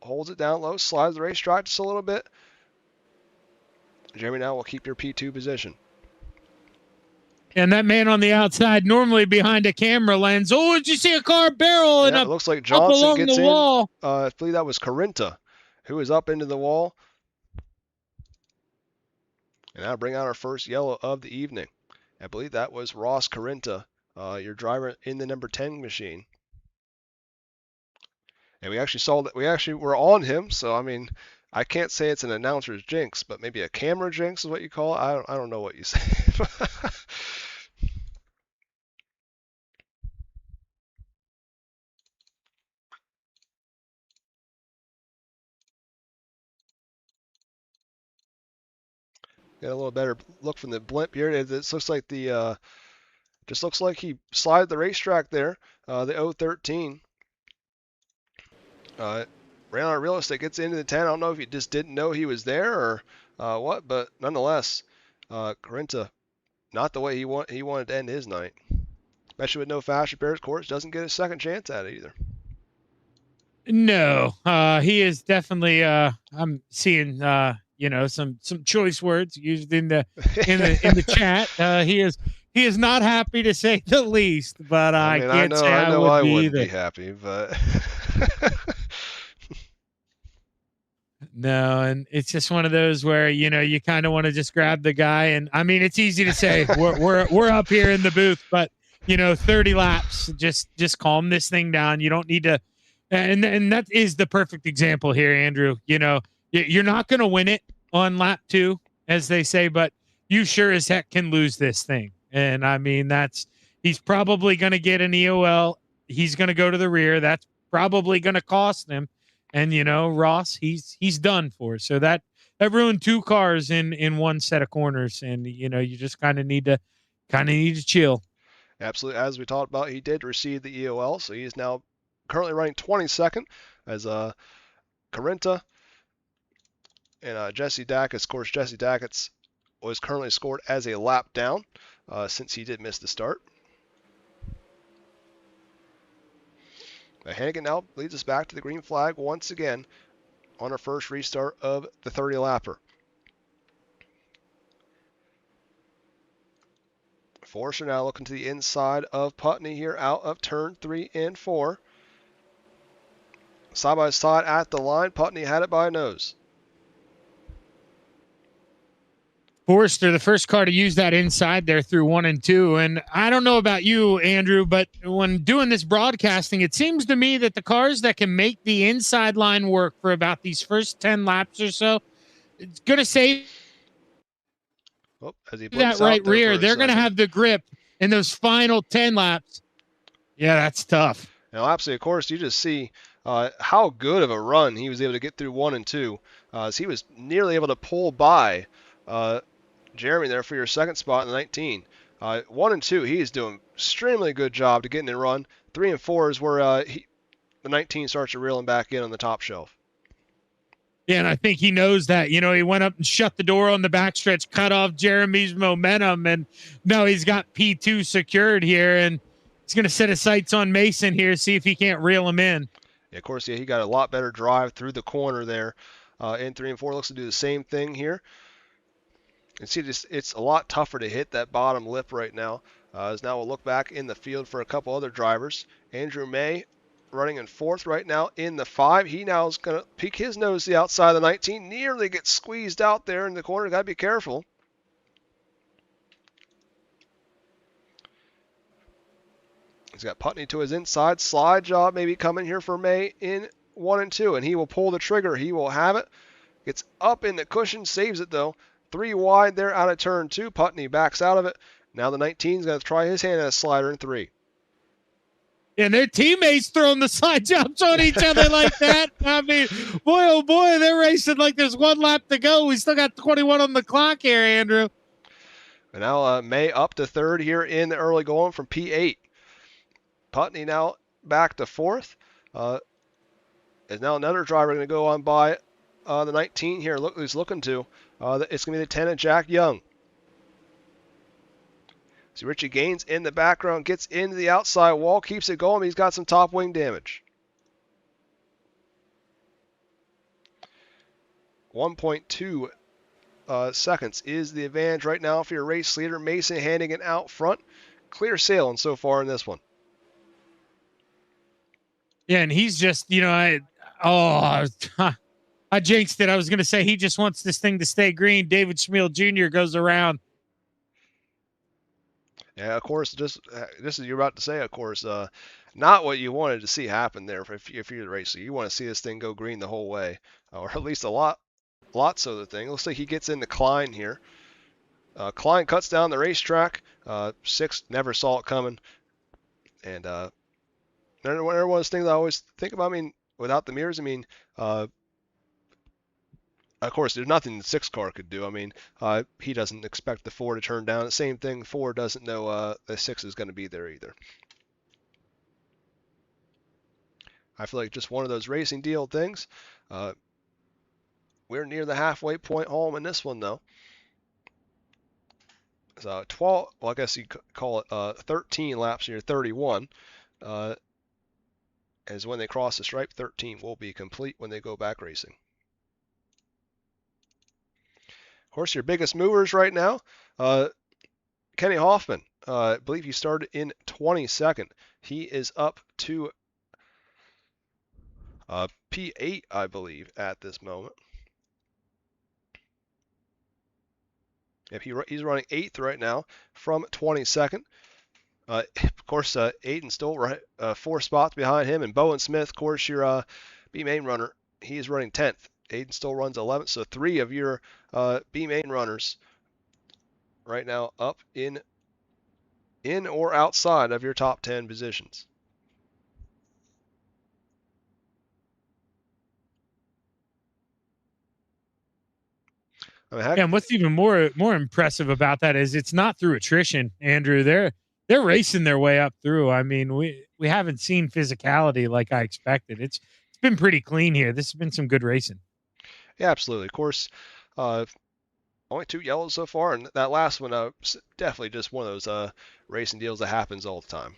holds it down low, slides the racetrack just a little bit. Jeremy now will keep your P2 position. And that man on the outside, normally behind a camera lens. Oh, did you see a car barrel? Yeah, it looks like Johnson gets in. Wall. I believe that was 𝐁𝐚𝐬𝐭𝐲, who is up into the wall. And now bring out our first yellow of the evening. I believe that was Ross 𝐁𝐚𝐬𝐿, your driver in the number 10 machine. And we actually saw that we actually were on him, so I mean, I can't say it's an announcer's jinx, but maybe a camera jinx is what you call it. I don't know what you say. Get a little better look from the blimp here. It looks like just looks like he slid the racetrack there. The 013. Ran out of real estate, gets into the 10. I don't know if he just didn't know he was there or what, but nonetheless, 𝐁𝐚𝐬𝐿, not the way he wanted to end his night. Especially with no fast repairs, course doesn't get a second chance at it either. No, he is definitely. I'm seeing some choice words used in the chat. He is not happy to say the least, but I can't say I would be wouldn't either. be happy, but no, and it's just one of those where you kind of want to just grab the guy, and I mean it's easy to say we're up here in the booth, but 30 laps, just calm this thing down. You don't need to, and that is the perfect example here, Andrew. You're not going to win it on lap 2, as they say, but you sure as heck can lose this thing. And I mean, he's probably going to get an EOL. He's going to go to the rear. That's probably going to cost him. And Ross, he's done for. So that ruined 2 cars in one set of corners. And you just kind of need to chill. Absolutely, as we talked about, he did receive the EOL, so he is now currently running 22nd as 𝐁𝐚𝐬𝐿 and Jesse Dacus. Of course, Jesse Dacus was currently scored as a lap down since he did miss the start. Hannigan now leads us back to the green flag once again on our first restart of the 30-lapper. Forster now looking to the inside of Putney here out of turn 3 and 4. Side by side at the line, Putney had it by a nose. Forster, the first car to use that inside there through 1 and 2. And I don't know about you, Andrew, but when doing this broadcasting, it seems to me that the cars that can make the inside line work for about these first 10 laps or so, it's going to save that right rear. They're going to have the grip in those final 10 laps. Yeah, that's tough. Now, absolutely, of course, you just see how good of a run he was able to get through 1 and 2. As he was nearly able to pull by Jeremy there for your second spot in the 19. 1 and 2, he is doing extremely good job to get in and run. 3 and 4 is where the 19 starts to reel him back in on the top shelf. Yeah, and I think he knows that. He went up and shut the door on the backstretch, cut off Jeremy's momentum, and now he's got P2 secured here, and he's going to set his sights on Mason here, see if he can't reel him in. Yeah, of course, he got a lot better drive through the corner there in 3 and 4. Looks to do the same thing here. And see, it's a lot tougher to hit that bottom lip right now. As now we'll look back in the field for a couple other drivers. Andrew May running in 4th right now in the 5. He now is going to peek his nose to the outside of the 19. Nearly gets squeezed out there in the corner. Got to be careful. He's got Putney to his inside. Slide job maybe coming here for May in 1 and 2. And he will pull the trigger. He will have it. Gets up in the cushion. Saves it though. 3 wide there out of turn 2. Putney backs out of it. Now the 19 is going to try his hand at a slider in 3. And their teammates throwing the side jumps on each other like that. I mean, boy, oh boy, they're racing like there's 1 lap to go. We still got 21 on the clock here, Andrew. And now May up to 3rd here in the early going from P8. Putney now back to 4th. Is now another driver going to go on by the 19 here. Look who's looking to. It's going to be the 10 of Jack Young. So Richie Gaines in the background, gets into the outside wall, keeps it going. He's got some top wing damage. 1.2 seconds is the advantage right now for your race leader. Mason Hannigan out front. Clear sailing so far in this one. Yeah, and he's just, I jinxed it. I was going to say he just wants this thing to stay green. David Schmiel Jr. goes around. Yeah, of course, just as you're about to say, of course, not what you wanted to see happen there if you're the racer. You want to see this thing go green the whole way, or at least lots of the thing. Looks like he gets into Klein here. Klein cuts down the racetrack. 6 never saw it coming. And one of those things I always think about, without the mirrors, of course, there's nothing the 6 car could do. He doesn't expect the 4 to turn down. The same thing, 4 doesn't know the 6 is going to be there either. I feel like just one of those racing deal things. We're near the halfway point home in this one, though. So 12, well, I guess you call it 13 laps near 31. As when they cross the stripe, 13 will be complete when they go back racing. Of course, your biggest movers right now, Kenny Hoffman. I believe he started in 22nd. He is up to P8, I believe, at this moment. Yep, he's running 8th right now from 22nd. Of course, Aiden still right 4 spots behind him, and Bowen Smith, of course, your B main runner, he is running 10th. Aiden still runs 11th, so 3 of your B main runners right now up in or outside of your top 10 positions. And what's even more impressive about that is it's not through attrition, Andrew. They're racing their way up through. We haven't seen physicality like I expected. It's been pretty clean here. This has been some good racing. Yeah, absolutely. Of course, only 2 yellows so far, and that last one definitely just one of those racing deals that happens all the time.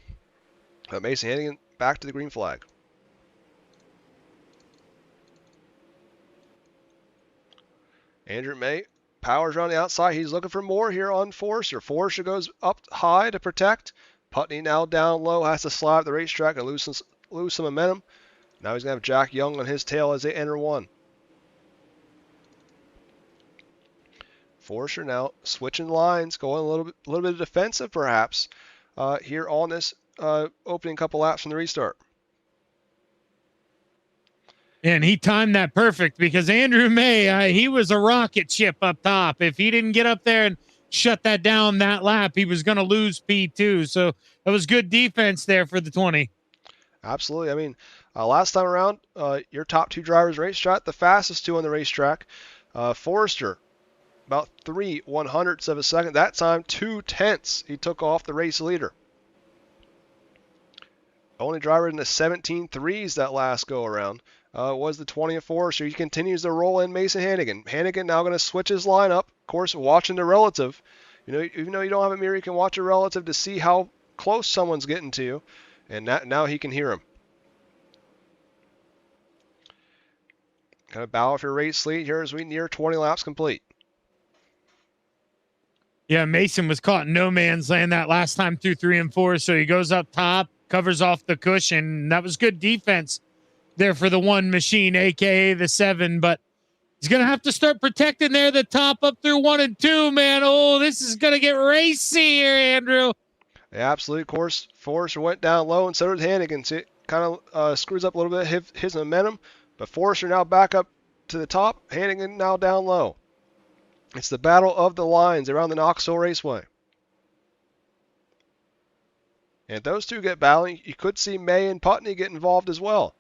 Mason Hannigan back to the green flag. Andrew May powers around the outside. He's looking for more here on Forrester. Forrester goes up high to protect. Putney now down low, has to slide the racetrack and lose some momentum. Now he's going to have Jack Young on his tail as they enter 1. Forrester now switching lines, going a little bit defensive perhaps here on this opening couple laps from the restart. And he timed that perfect because Andrew May, he was a rocket ship up top. If he didn't get up there and shut that down that lap, he was going to lose P2. So that was good defense there for the 20. Absolutely. Last time around, your top 2 drivers racetrack, the fastest 2 on the racetrack. Forrester, about 3/100ths of a second. That time, 2/10 he took off the race leader. Only driver in the 17.3s that last go around was the 20 of Forrester. He continues to roll in Mason Hannigan. Hannigan now going to switch his lineup. Of course, watching the relative. Even though you don't have a mirror, you can watch a relative to see how close someone's getting to you. And now he can hear him. Kind of bow off your race lead here as we near 20 laps complete. Yeah, Mason was caught in no man's land that last time through 3 and 4. So he goes up top, covers off the cushion. That was good defense there for the 1 machine, a.k.a. the 7. But he's going to have to start protecting there the top up through 1 and 2, man. Oh, this is going to get racy here, Andrew. Yeah, absolutely. Of course, Forrester went down low and so did Hannigan. So it kind of screws up a little bit his momentum. But Forrester now back up to the top. Hannigan now down low. It's the battle of the lines around the Knoxville Raceway. And if those two get battling, you could see May and Putney get involved as well.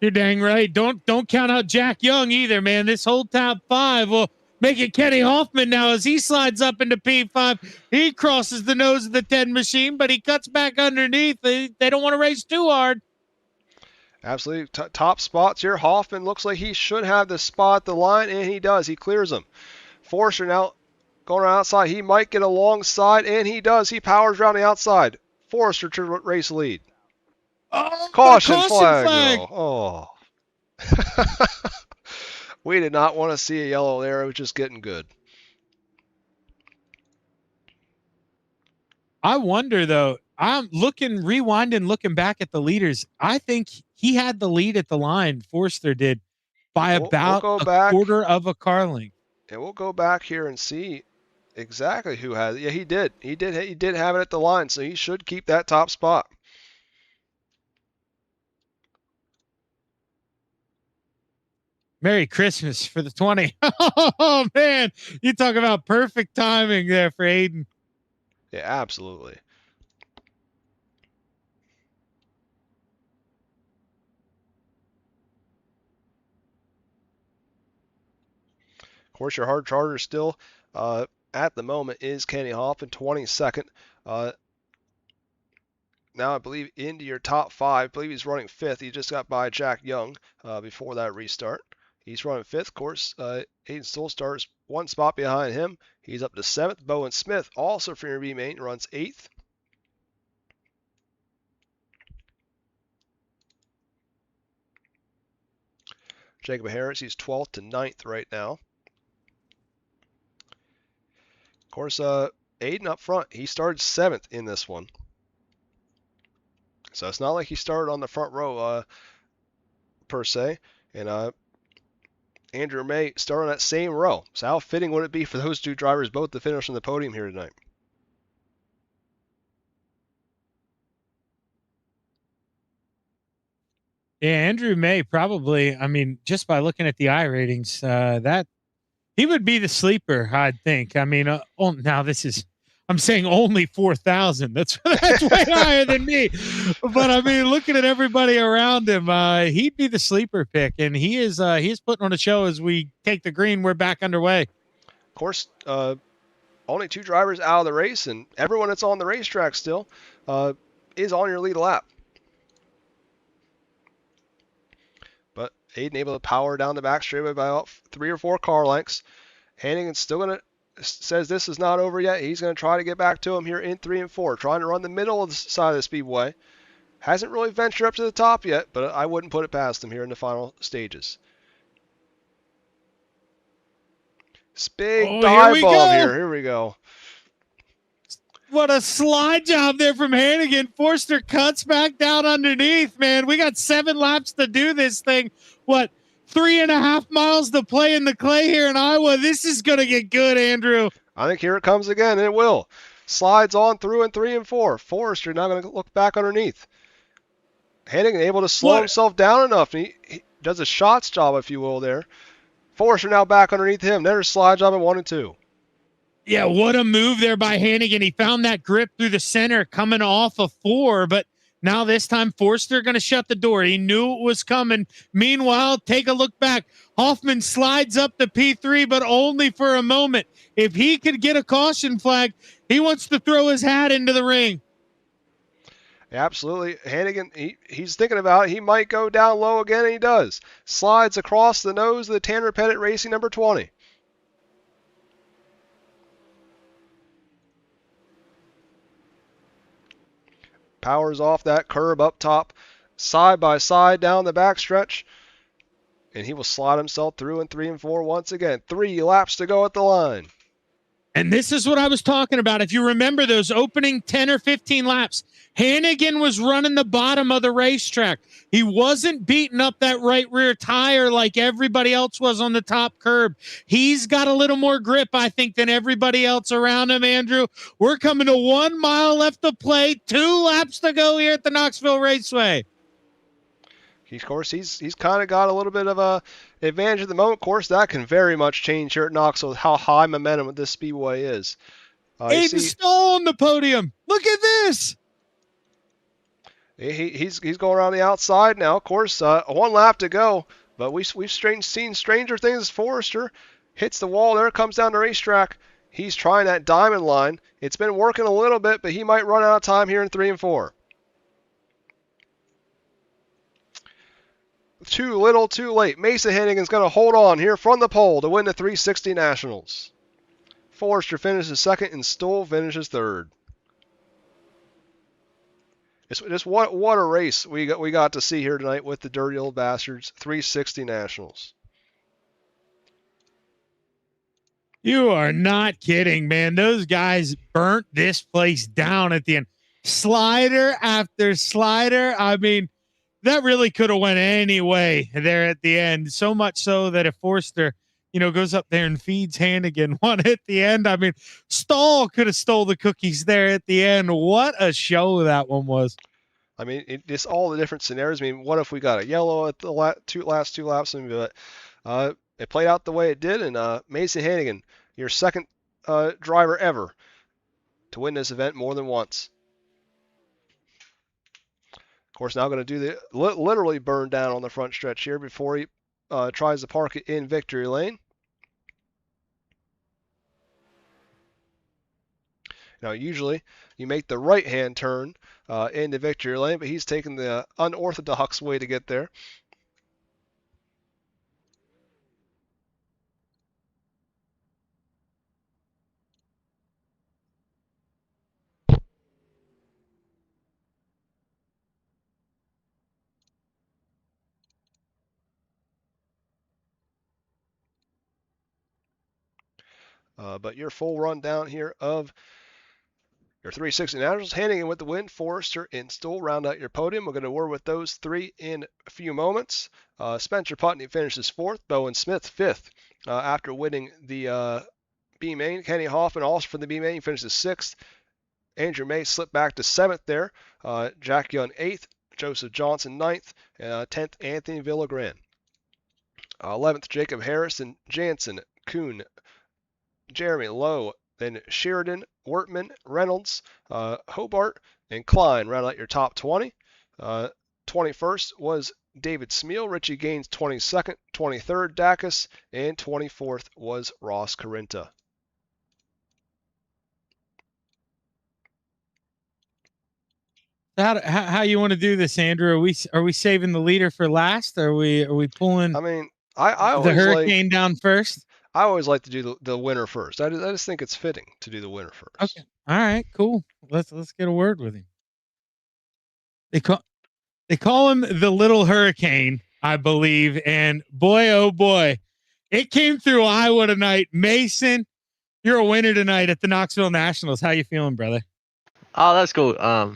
You're dang right. Don't count out Jack Young either, man. This whole top five will make it Kenny Hoffman now as he slides up into P5. He crosses the nose of the 10 machine, but he cuts back underneath. They don't want to race too hard. Absolutely. Top spots here. Hoffman looks like he should have the spot at the line, and he does. He clears them. Forster now going around outside. He might get alongside, and he does. He powers around the outside. Forster to race lead. Oh, Caution flag. Oh. We did not want to see a yellow there. It was just getting good. I wonder, though. I'm rewinding, looking back at the leaders. I think he had the lead at the line. Forster did by about a quarter of a car length. And we'll go back here and see exactly who has it. Yeah, he did. He did have it at the line, so he should keep that top spot. Merry Christmas for the 20. Oh, man. You talk about perfect timing there for Aiden. Yeah, absolutely. Of course, your hard charter still at the moment is Kenny Hoffman, 22nd. Now I believe into your top five. I believe he's running fifth. He just got by Jack Young before that restart. He's running fifth. Of course, Aiden Stolstar is one spot behind him. He's up to seventh. Bowen Smith, also from your B main, runs eighth. Jacob Harris, he's 12th to 9th right now. Of course, Aiden up front, he started 7th in this one. So it's not like he started on the front row per se. And Andrew May started on that same row. So how fitting would it be for those two drivers both to finish on the podium here tonight? Yeah, Andrew May probably, I mean, just by looking at the I ratings, that he would be the sleeper, I'd think. I mean, now this is, I'm saying only 4,000. That's way higher than me. But I mean, looking at everybody around him, he'd be the sleeper pick, and he is putting on a show as we take the green. We're back underway. Of course, only two drivers out of the race, and everyone that's on the racetrack still is on your lead lap. But Aiden able to power down the back straightaway by about 3 or 4 car lengths. Hannigan's still going to says this is not over yet. He's going to try to get back to him here in 3 and 4, trying to run the middle of the side of the speedway. Hasn't really ventured up to the top yet, but I wouldn't put it past him here in the final stages. Big dive bomb here. Here we go. What a slide job there from Hannigan. Forster cuts back down underneath, man. We got 7 laps to do this thing. What, 3.5 miles to play in the clay here in Iowa? This is going to get good, Andrew. I think here it comes again, and it will. Slides on through in 3 and 4. Forster now going to look back underneath. Hannigan able to slow himself down enough. He does a shots job, if you will, there. Forster now back underneath him. There's a slide job at 1 and 2. Yeah, what a move there by Hannigan. He found that grip through the center coming off of 4, but now this time Forster going to shut the door. He knew it was coming. Meanwhile, take a look back. Hoffman slides up to P3, but only for a moment. If he could get a caution flag, he wants to throw his hat into the ring. Absolutely. Hannigan, he's thinking about it. He might go down low again, and he does. Slides across the nose of the Tanner Pettit Racing number 20. Powers off that curb up top, side by side down the backstretch, and he will slide himself through in 3 and 4 once again. 3 laps to go at the line. And this is what I was talking about. If you remember those opening 10 or 15 laps, Hannigan was running the bottom of the racetrack. He wasn't beating up that right rear tire like everybody else was on the top curb. He's got a little more grip, I think, than everybody else around him, Andrew. We're coming to 1 mile left to play, 2 laps to go here at the Knoxville Raceway. Of course, he's kind of got a little bit of a advantage at the moment. Of course, that can very much change here at Knoxville, how high momentum this speedway is. Aiden Stoll on the podium. Look at this. He's going around the outside now. Of course, 1 lap to go, but we've seen stranger things. Forrester hits the wall there, comes down the racetrack. He's trying that diamond line. It's been working a little bit, but he might run out of time here in 3 and 4. Too little, too late. Mason Hannigan's going to hold on here from the pole to win the 360 Nationals. Forrester finishes second, and Stoll finishes third. It's just what a race we got to see here tonight with the Dirty Old Bastards 360 Nationals. You are not kidding, man. Those guys burnt this place down at the end. Slider after slider. I mean, that really could have went any way there at the end. So much so that if Forster, goes up there and feeds Hannigan one at the end. I mean, Stoll could have stole the cookies there at the end. What a show that one was. I mean, it's all the different scenarios. I mean, what if we got a yellow at the last 2 laps? But it played out the way it did, and Mason Hannigan, your second driver ever to win this event more than once. Of course, now going to do the literally burn down on the front stretch here before he tries to park it in victory lane. Now, usually you make the right-hand turn into victory lane, but he's taking the unorthodox way to get there. But your full rundown here of your 360 Nationals, Hannigan with the win, Forrester and Stoll round out your podium. We're going to word with those 3 in a few moments. Spencer Putney finishes 4th, Bowen Smith 5th after winning the B main. Kenny Hoffman also for the B main finishes 6th. Andrew May slipped back to 7th there. Jack Young 8th, Joseph Johnson 9th, 10th Anthony Villagran. 11th Jacob Harrison, Jansen, Kuhn, Jeremy Lowe, then Sheridan, Wortman, Reynolds, Hobart, and Klein round out your top 20. 21st was David Smeal, Richie Gaines 22nd, 23rd Dacus, and 24th was Ross Carinta. How you want to do this, Andrew? Are we saving the leader for last? Are we pulling? I mean, I the hurricane down first. I always like to do the winner first. I just think it's fitting to do the winner first. Okay. All right. Cool. Let's get a word with him. They call him the Little Hurricane, I believe. And boy, oh boy, it came through Iowa tonight. Mason, you're a winner tonight at the Knoxville Nationals. How you feeling, brother? Oh, that's cool. I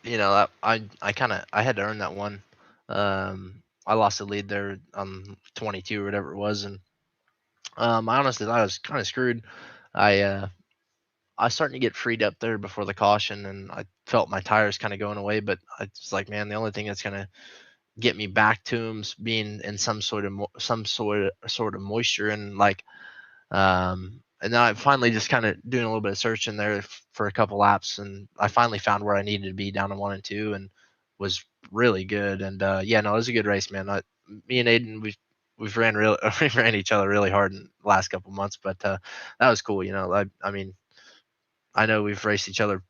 had to earn that one. I lost the lead there on 22 or whatever it was, and I honestly thought I was kind of screwed. I was starting to get freed up there before the caution, and I felt my tires kind of going away. But I was like, man, the only thing that's gonna get me back to him's being in some sort of moisture, and and then I finally just kind of doing a little bit of searching there for a couple laps, and I finally found where I needed to be down to 1 and 2, and was really good. And it was a good race, man. Me and Aiden, we've ran each other really hard in the last couple months, but that was cool. I mean, I know we've raced each other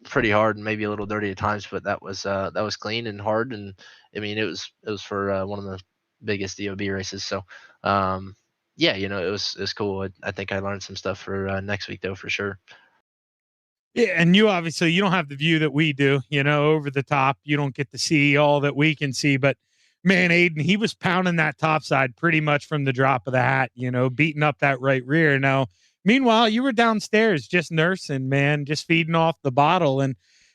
pretty hard and maybe a little dirty at times, but that was clean and hard. And I mean, it was for one of the biggest DOB races. So, it was cool. I think I learned some stuff for next week though, for sure. Yeah, and you obviously you don't have the view that we do, over the top. You don't get to see all that we can see, but man, Aiden, he was pounding that top side pretty much from the drop of the hat, beating up that right rear. Now, meanwhile, you were downstairs just nursing, man, just feeding off the bottle. And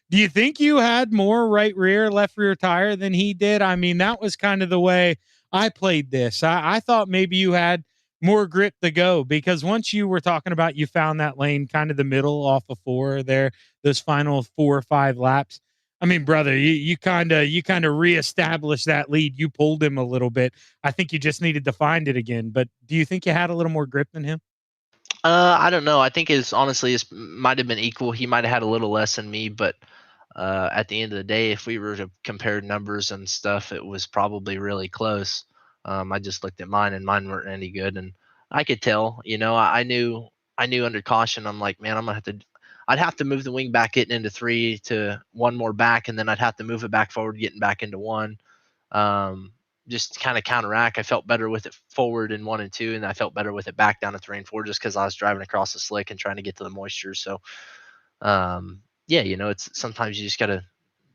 do you think you had more right rear, left rear tire than he did? I mean, that was kind of the way I played this. I thought maybe you had more grip to go, because once you were talking about you found that lane kind of the middle off of 4 there, those final 4 or 5 laps. I mean, brother, you kind of reestablished that lead. You pulled him a little bit. I think you just needed to find it again. But do you think you had a little more grip than him? I don't know. I think honestly might have been equal. He might have had a little less than me, but at the end of the day, if we were to compare numbers and stuff, it was probably really close. I just looked at mine, and mine weren't any good, and I could tell. I knew under caution. I'm like, man, I'd have to move the wing back getting into 3 to 1 more back, and then I'd have to move it back forward getting back into 1. Just kind of counteract. I felt better with it forward in 1 and 2, and I felt better with it back down to 3 and 4 just because I was driving across the slick and trying to get to the moisture. So, yeah, it's sometimes you just got to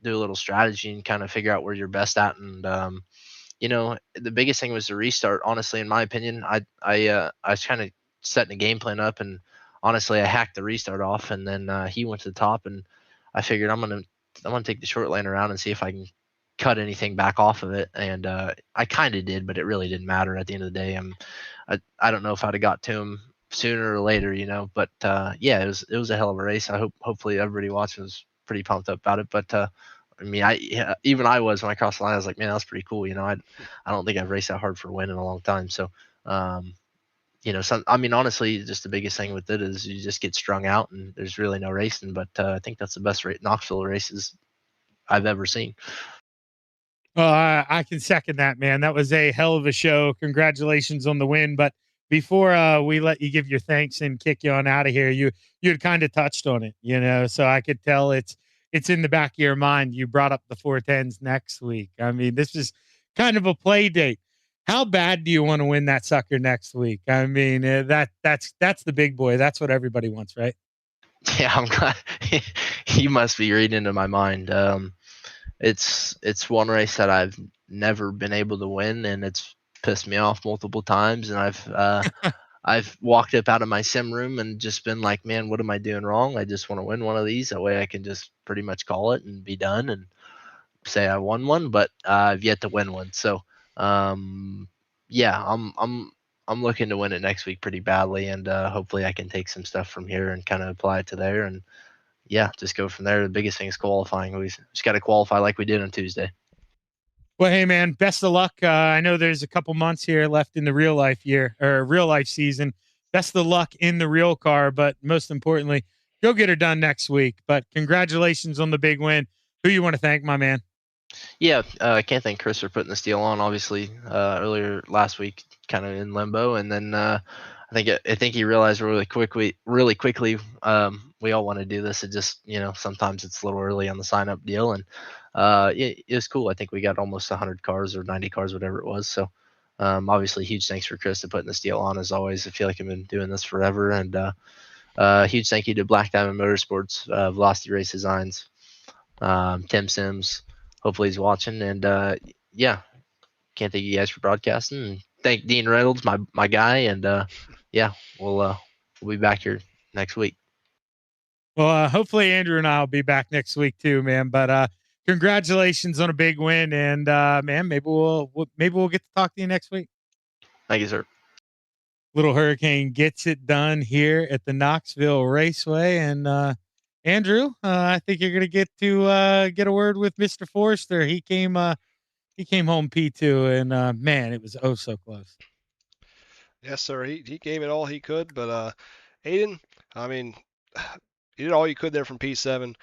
do a little strategy and kind of figure out where you're best at. And the biggest thing was the restart. Honestly, in my opinion, I was kind of setting a game plan up, and honestly, I hacked the restart off, and then he went to the top, and I figured I'm gonna take the short lane around and see if I can cut anything back off of it, and I kind of did, but it really didn't matter at the end of the day. I don't know if I'd have got to him sooner or later, but yeah, it was a hell of a race. Hopefully everybody watching was pretty pumped up about it, but I mean, even I was when I crossed the line. I was like, man, that's pretty cool. I don't think I've raced that hard for a win in a long time. So, honestly, just the biggest thing with it is you just get strung out and there's really no racing. But I think that's the best Knoxville races I've ever seen. Well, I can second that, man. That was a hell of a show. Congratulations on the win. But before we let you give your thanks and kick you on out of here, you had kind of touched on it, so I could tell it's in the back of your mind. You brought up the 410s next week. I mean, this is kind of a play date. How bad do you want to win that sucker next week? I mean, that's the big boy. That's what everybody wants, right? Yeah, I'm glad. You must be reading into my mind. It's one race that I've never been able to win, and it's pissed me off multiple times. And I've walked up out of my sim room and just been like, man, what am I doing wrong? I just want to win one of these. That way I can just pretty much call it and be done and say I won one, but I've yet to win one. So, yeah, I'm looking to win it next week pretty badly, and hopefully I can take some stuff from here and kind of apply it to there, and yeah, just go from there. The biggest thing is qualifying. We just got to qualify like we did on Tuesday. Well, hey man, best of luck. I know there's a couple months here left in the real life season. Best of luck in the real car, but most importantly, go get her done next week. But congratulations on the big win. Who you want to thank, my man? Yeah, I can't thank Chris for putting this deal on. Obviously, earlier last week, kind of in limbo, and then I think he realized really quickly. We all want to do this. It just sometimes it's a little early on the sign up deal, and it was cool. I think we got almost 100 cars or 90 cars, whatever it was. So obviously, huge thanks for Chris for putting this deal on. As always, I feel like I've been doing this forever, and huge thank you to Black Diamond Motorsports, Velocity Race Designs, Tim Sims. Hopefully he's watching, and yeah, can't thank you guys for broadcasting, and thank Dean Reynolds, my guy, and yeah, we'll be back here next week. Well, hopefully Andrew and I will be back next week too, man. But congratulations on a big win, and man, maybe we'll get to talk to you next week. Thank you, sir. Little Hurricane gets it done here at the Knoxville Raceway, and Andrew, I think you're gonna get a word with Mr. Forrester. He came home P2, and man, it was oh so close. Yes, sir. He gave it all he could, but Aiden, I mean, you did all you could there from P7.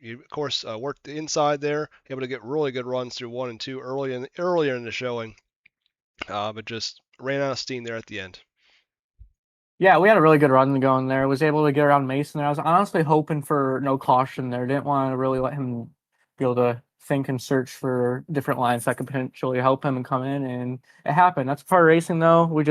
You of course worked the inside there, able to get really good runs through 1 and 2 earlier in the showing, but just ran out of steam there at the end. Yeah, we had a really good run going there. Was able to get around Mason there. I was honestly hoping for no caution there. Didn't want to really let him be able to think and search for different lines that could potentially help him and come in, and it happened. That's part of racing, though.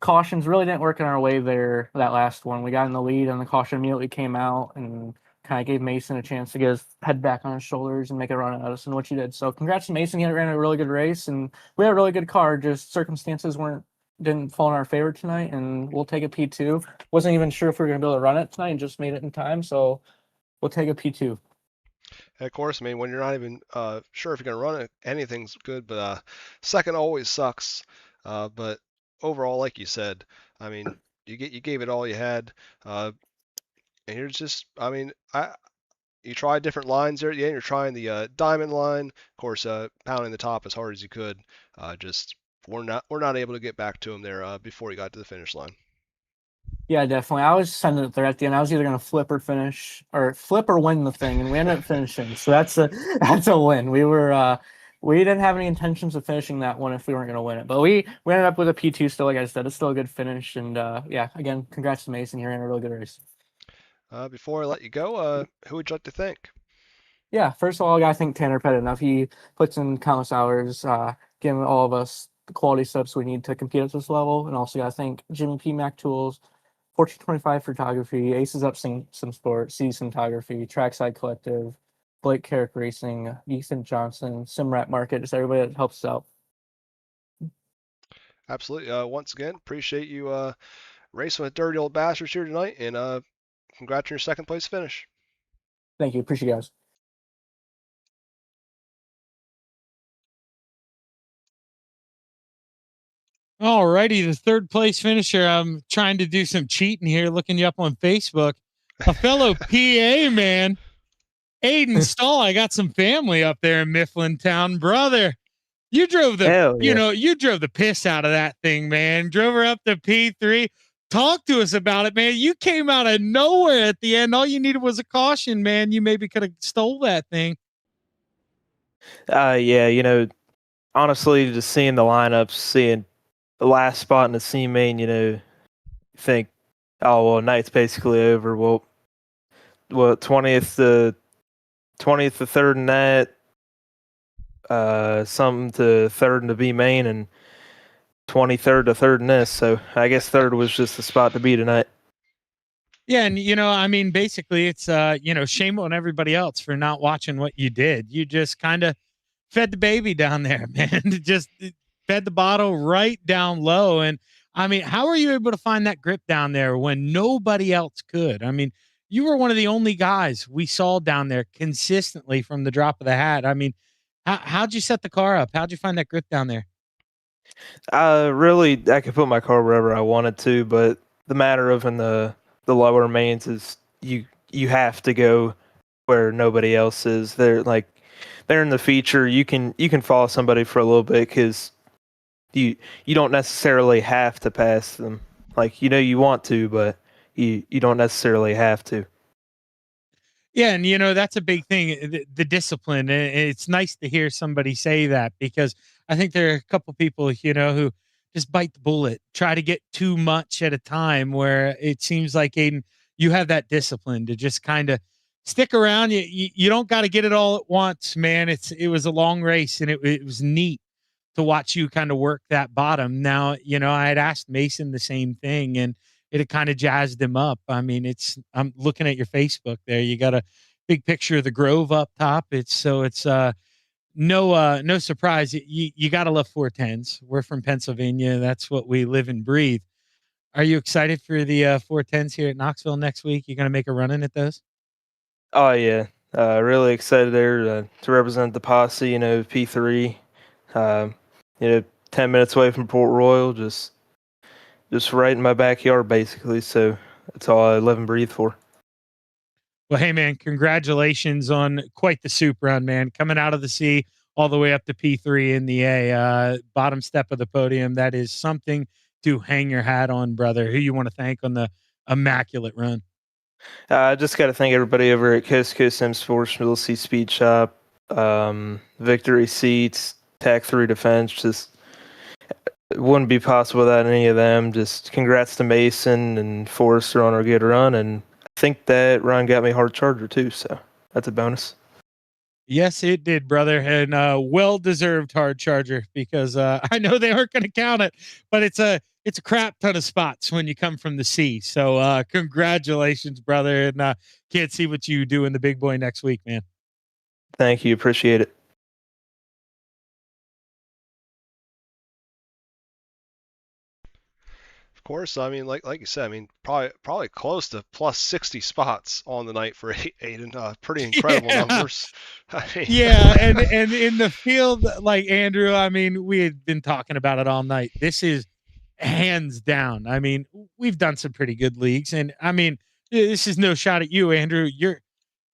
Cautions really didn't work in our way there, that last one. We got in the lead, and the caution immediately came out and kind of gave Mason a chance to get his head back on his shoulders and make a run at us, and what he did. So congrats to Mason. He ran a really good race, and we had a really good car. Just circumstances didn't fall in our favor tonight, and we'll take a P2. Wasn't even sure if we were going to be able to run it tonight, and just made it in time, so we'll take a P2. And of course, I mean, when you're not even sure if you're going to run it, anything's good, but second always sucks. But overall, like you said, I mean, you gave it all you had, and you're just, I mean, you tried different lines there at the end. You're trying the diamond line, of course, pounding the top as hard as you could. Just we're not able to get back to him there before he got to the finish line. Yeah, definitely. I was sending it there at the end. I was either going to flip or win the thing, and we ended up finishing. So that's a win. We didn't have any intentions of finishing that one if we weren't going to win it, but we ended up with a P2 still. Like I said, it's still a good finish, and yeah, again, congrats to Mason. He ran a really good race. Before I let you go, who would you like to thank? Yeah, first of all, I gotta thank Tanner Pettit. He puts in countless hours, giving all of us the quality steps we need to compete at this level, and also gotta thank Jimmy P. Mac Tools, 1425 Photography, Aces Up Sim Sport, C Cinematography, Trackside Collective, Blake Carrick Racing, Ethan Johnson, Simrat Market, just everybody that helps us out. Absolutely. Once again, appreciate you racing with dirty old bastards here tonight, and congrats on your second place finish. Thank you. Appreciate you guys. All righty, the third place finisher. I'm trying to do some cheating here, looking you up on Facebook. A fellow PA man, Aiden Stahl. I got some family up there in Mifflintown, brother. You drove the, you drove the piss out of that thing, man. Drove her up to P3. Talk to us about it, man. You came out of nowhere at the end. All you needed was a caution, man. You maybe could have stole that thing. Yeah, honestly, just seeing the lineups, seeing the last spot in the C main, you think, oh well, night's basically over. Well, 20th to 3rd in that, something to 3rd in the B main, and 23rd to 3rd in this. So I guess 3rd was just the spot to be tonight. Yeah, and basically it's shame on everybody else for not watching what you did. You just kind of fed the baby down there, man. Just fed the bottle right down low. And how are you able to find that grip down there when nobody else could? You were one of the only guys we saw down there consistently from the drop of the hat. How'd you set the car up? How'd you find that grip down there? Really, I could put my car wherever I wanted to, but the matter of in the lower mains is you have to go where nobody else is. They're in the feature. You can follow somebody for a little bit because you don't necessarily have to pass them. You want to, but you don't necessarily have to. Yeah, and that's a big thing, the discipline. And it's nice to hear somebody say that, because I think there are a couple people, who just bite the bullet, try to get too much at a time, where it seems like, Aiden, you have that discipline to just kind of stick around. You don't got to get it all at once, man. It was a long race, and it was neat to watch you kind of work that bottom. Now, I had asked Mason the same thing, and it had kind of jazzed him up. I'm looking at your Facebook there. You got a big picture of the Grove up top. It's no surprise. You got to love 410s. We're from Pennsylvania. That's what we live and breathe. Are you excited for the 410s here at Knoxville next week? You going to make a run in at those? Oh yeah. Really excited there to represent the posse, P3. 10 minutes away from Port Royal, just right in my backyard, basically. So that's all I live and breathe for. Well, hey, man, congratulations on quite the soup run, man. Coming out of the C all the way up to P3 in the A, bottom step of the podium. That is something to hang your hat on, brother. Who you want to thank on the immaculate run? I just got to thank everybody over at 𝐃𝐢𝐫𝐭𝐲 Sports, Middle C Speed Shop, Victory Seats, TAC 3 Defense. Just it wouldn't be possible without any of them. Just congrats to Mason and Forrester on our good run, and I think that run got me hard charger too, so that's a bonus. Yes, it did, brother, and well-deserved hard charger, because I know they aren't going to count it, but it's a crap ton of spots when you come from the C. So congratulations, brother, and can't see what you do in the big boy next week, man. Thank you, appreciate it. Of course, like you said, probably close to plus 60 spots on the night for Aiden. Pretty incredible numbers. Yeah, and in the field, like Andrew, we had been talking about it all night. This is hands down. We've done some pretty good leagues, and this is no shot at you, Andrew.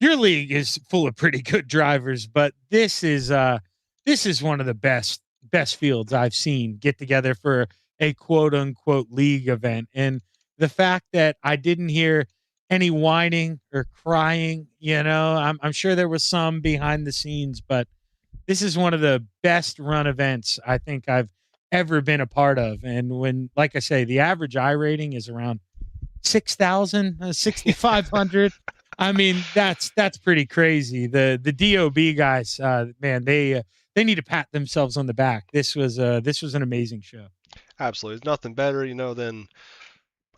your league is full of pretty good drivers, but this is one of the best fields I've seen get together for a quote unquote league event. And the fact that I didn't hear any whining or crying, I'm sure there was some behind the scenes, but this is one of the best run events I think I've ever been a part of. And when, like I say, the average I rating is around 6,000, 6,500. I mean, that's pretty crazy. The DOB guys, man, they need to pat themselves on the back. This was an amazing show. Absolutely, there's nothing better, than.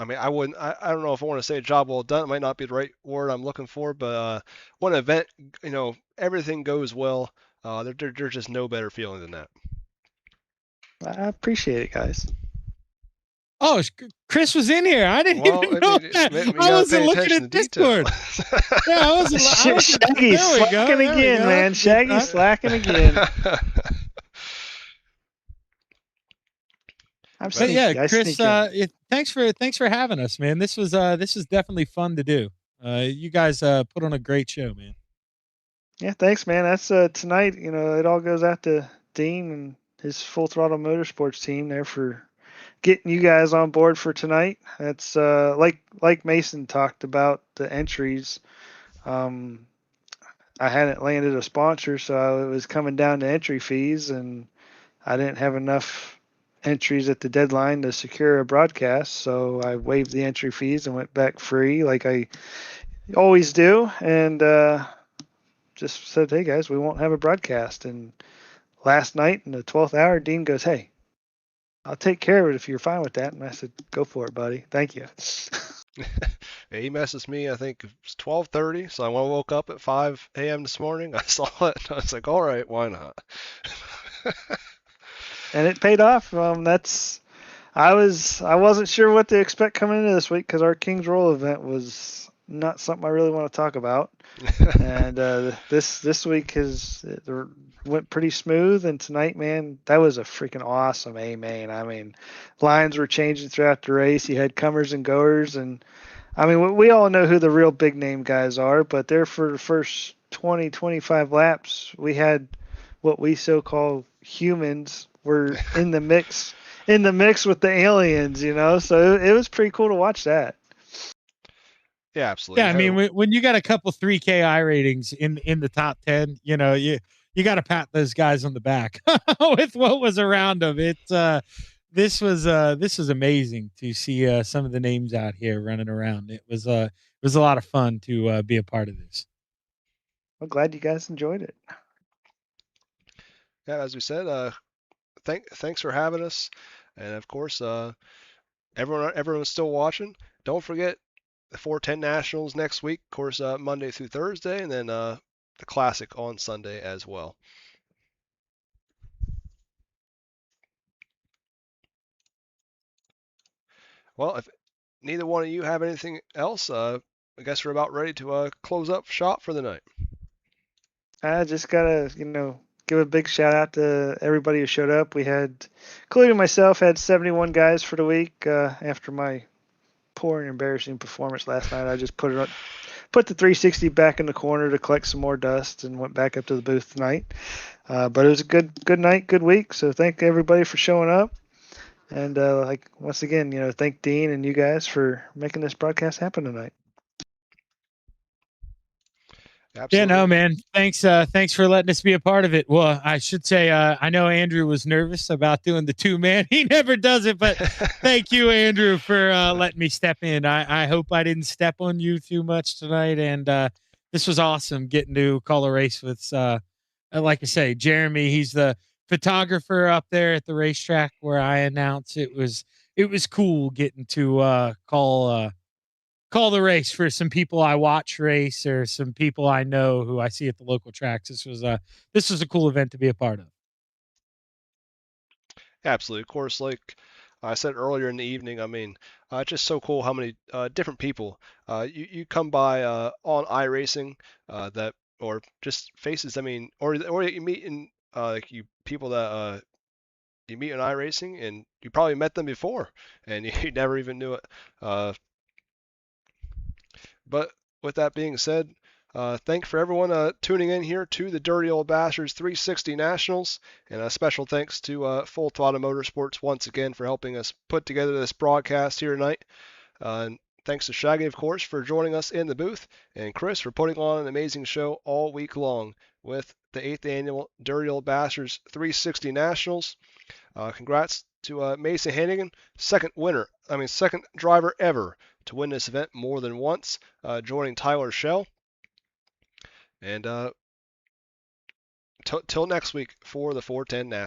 I mean, I wouldn't. I don't know if I want to say job well done. It might not be the right word I'm looking for, but when an event, everything goes well, there's just no better feeling than that. I appreciate it, guys. Oh, Chris was in here. I didn't even know that. I wasn't looking at Discord. Yeah, I wasn't. Shaggy's slacking again, man. Shaggy's slacking again. But yeah, Chris, thanks for having us, man. This was definitely fun to do. You guys put on a great show, man. Yeah, thanks, man. That's tonight. It all goes out to Dean and his Full Throttle Motorsports team there for getting you guys on board for tonight. That's like Mason talked about the entries. I hadn't landed a sponsor, so it was coming down to entry fees, and I didn't have enough entries at the deadline to secure a broadcast, so I waived the entry fees and went back free like I always do, and just said, hey guys, we won't have a broadcast. And last night in the 12th hour, Dean goes, hey, I'll take care of it if you're fine with that. And I said, go for it, buddy. Thank you. Yeah, he messaged me, I think it was 12:30, so I woke up at 5 a.m. this morning. I saw it, and I was like, all right, why not? And it paid off. I wasn't sure what to expect coming into this week because our King's Roll event was not something I really want to talk about. And this week went pretty smooth. And tonight, man, that was a freaking awesome A main. I mean, lines were changing throughout the race. You had comers and goers, and I mean, we all know who the real big name guys are, but there for the first 20, 25 laps, we had what we so-called humans were in the mix with the aliens, so it was pretty cool to watch that. Yeah, absolutely. Yeah, I mean, when you got a couple 3K ratings in the top 10, you got to pat those guys on the back with what was around them. This was amazing to see some of the names out here running around. It was a lot of fun to be a part of this. I'm glad you guys enjoyed it. Yeah, as we said, thanks for having us, and of course, everyone's still watching. Don't forget the 410 Nationals next week, of course, Monday through Thursday, and then the Classic on Sunday as well. Well, if neither one of you have anything else, I guess we're about ready to close up shop for the night. I just gotta, give a big shout out to everybody who showed up. We had, including myself, had 71 guys for the week. After my poor and embarrassing performance last night, I just put the 360 back in the corner to collect some more dust and went back up to the booth tonight. But it was a good night, good week. So thank everybody for showing up. And once again, thank Dean and you guys for making this broadcast happen tonight. Absolutely. Yeah, no, man. Thanks for letting us be a part of it. Well, I should say, I know Andrew was nervous about doing the 2-man. He never does it, but thank you, Andrew, for letting me step in. I hope I didn't step on you too much tonight. And this was awesome getting to call a race with, like I say, Jeremy. He's the photographer up there at the racetrack where I announce. It was cool getting to call the race for some people I watch race or some people I know who I see at the local tracks. This was a cool event to be a part of. Absolutely. Of course, like I said earlier in the evening, I mean, it's just so cool how many different people you come by on iRacing that, or just faces. I mean, or you meet in like people that you meet in iRacing and you probably met them before and you never even knew it. But with that being said, Thank for everyone tuning in here to the Dirty Old Bastards 360 Nationals, and a special thanks to Full Throttle Motorsports once again for helping us put together this broadcast here tonight. And thanks to Shaggy, of course, for joining us in the booth, and Chris for putting on an amazing show all week long with the 8th annual Dirty Old Bastards 360 Nationals. Congrats to Mason Hannigan, second driver ever to win this event more than once, joining Tyler Schell. And till next week for the 410 Nationals.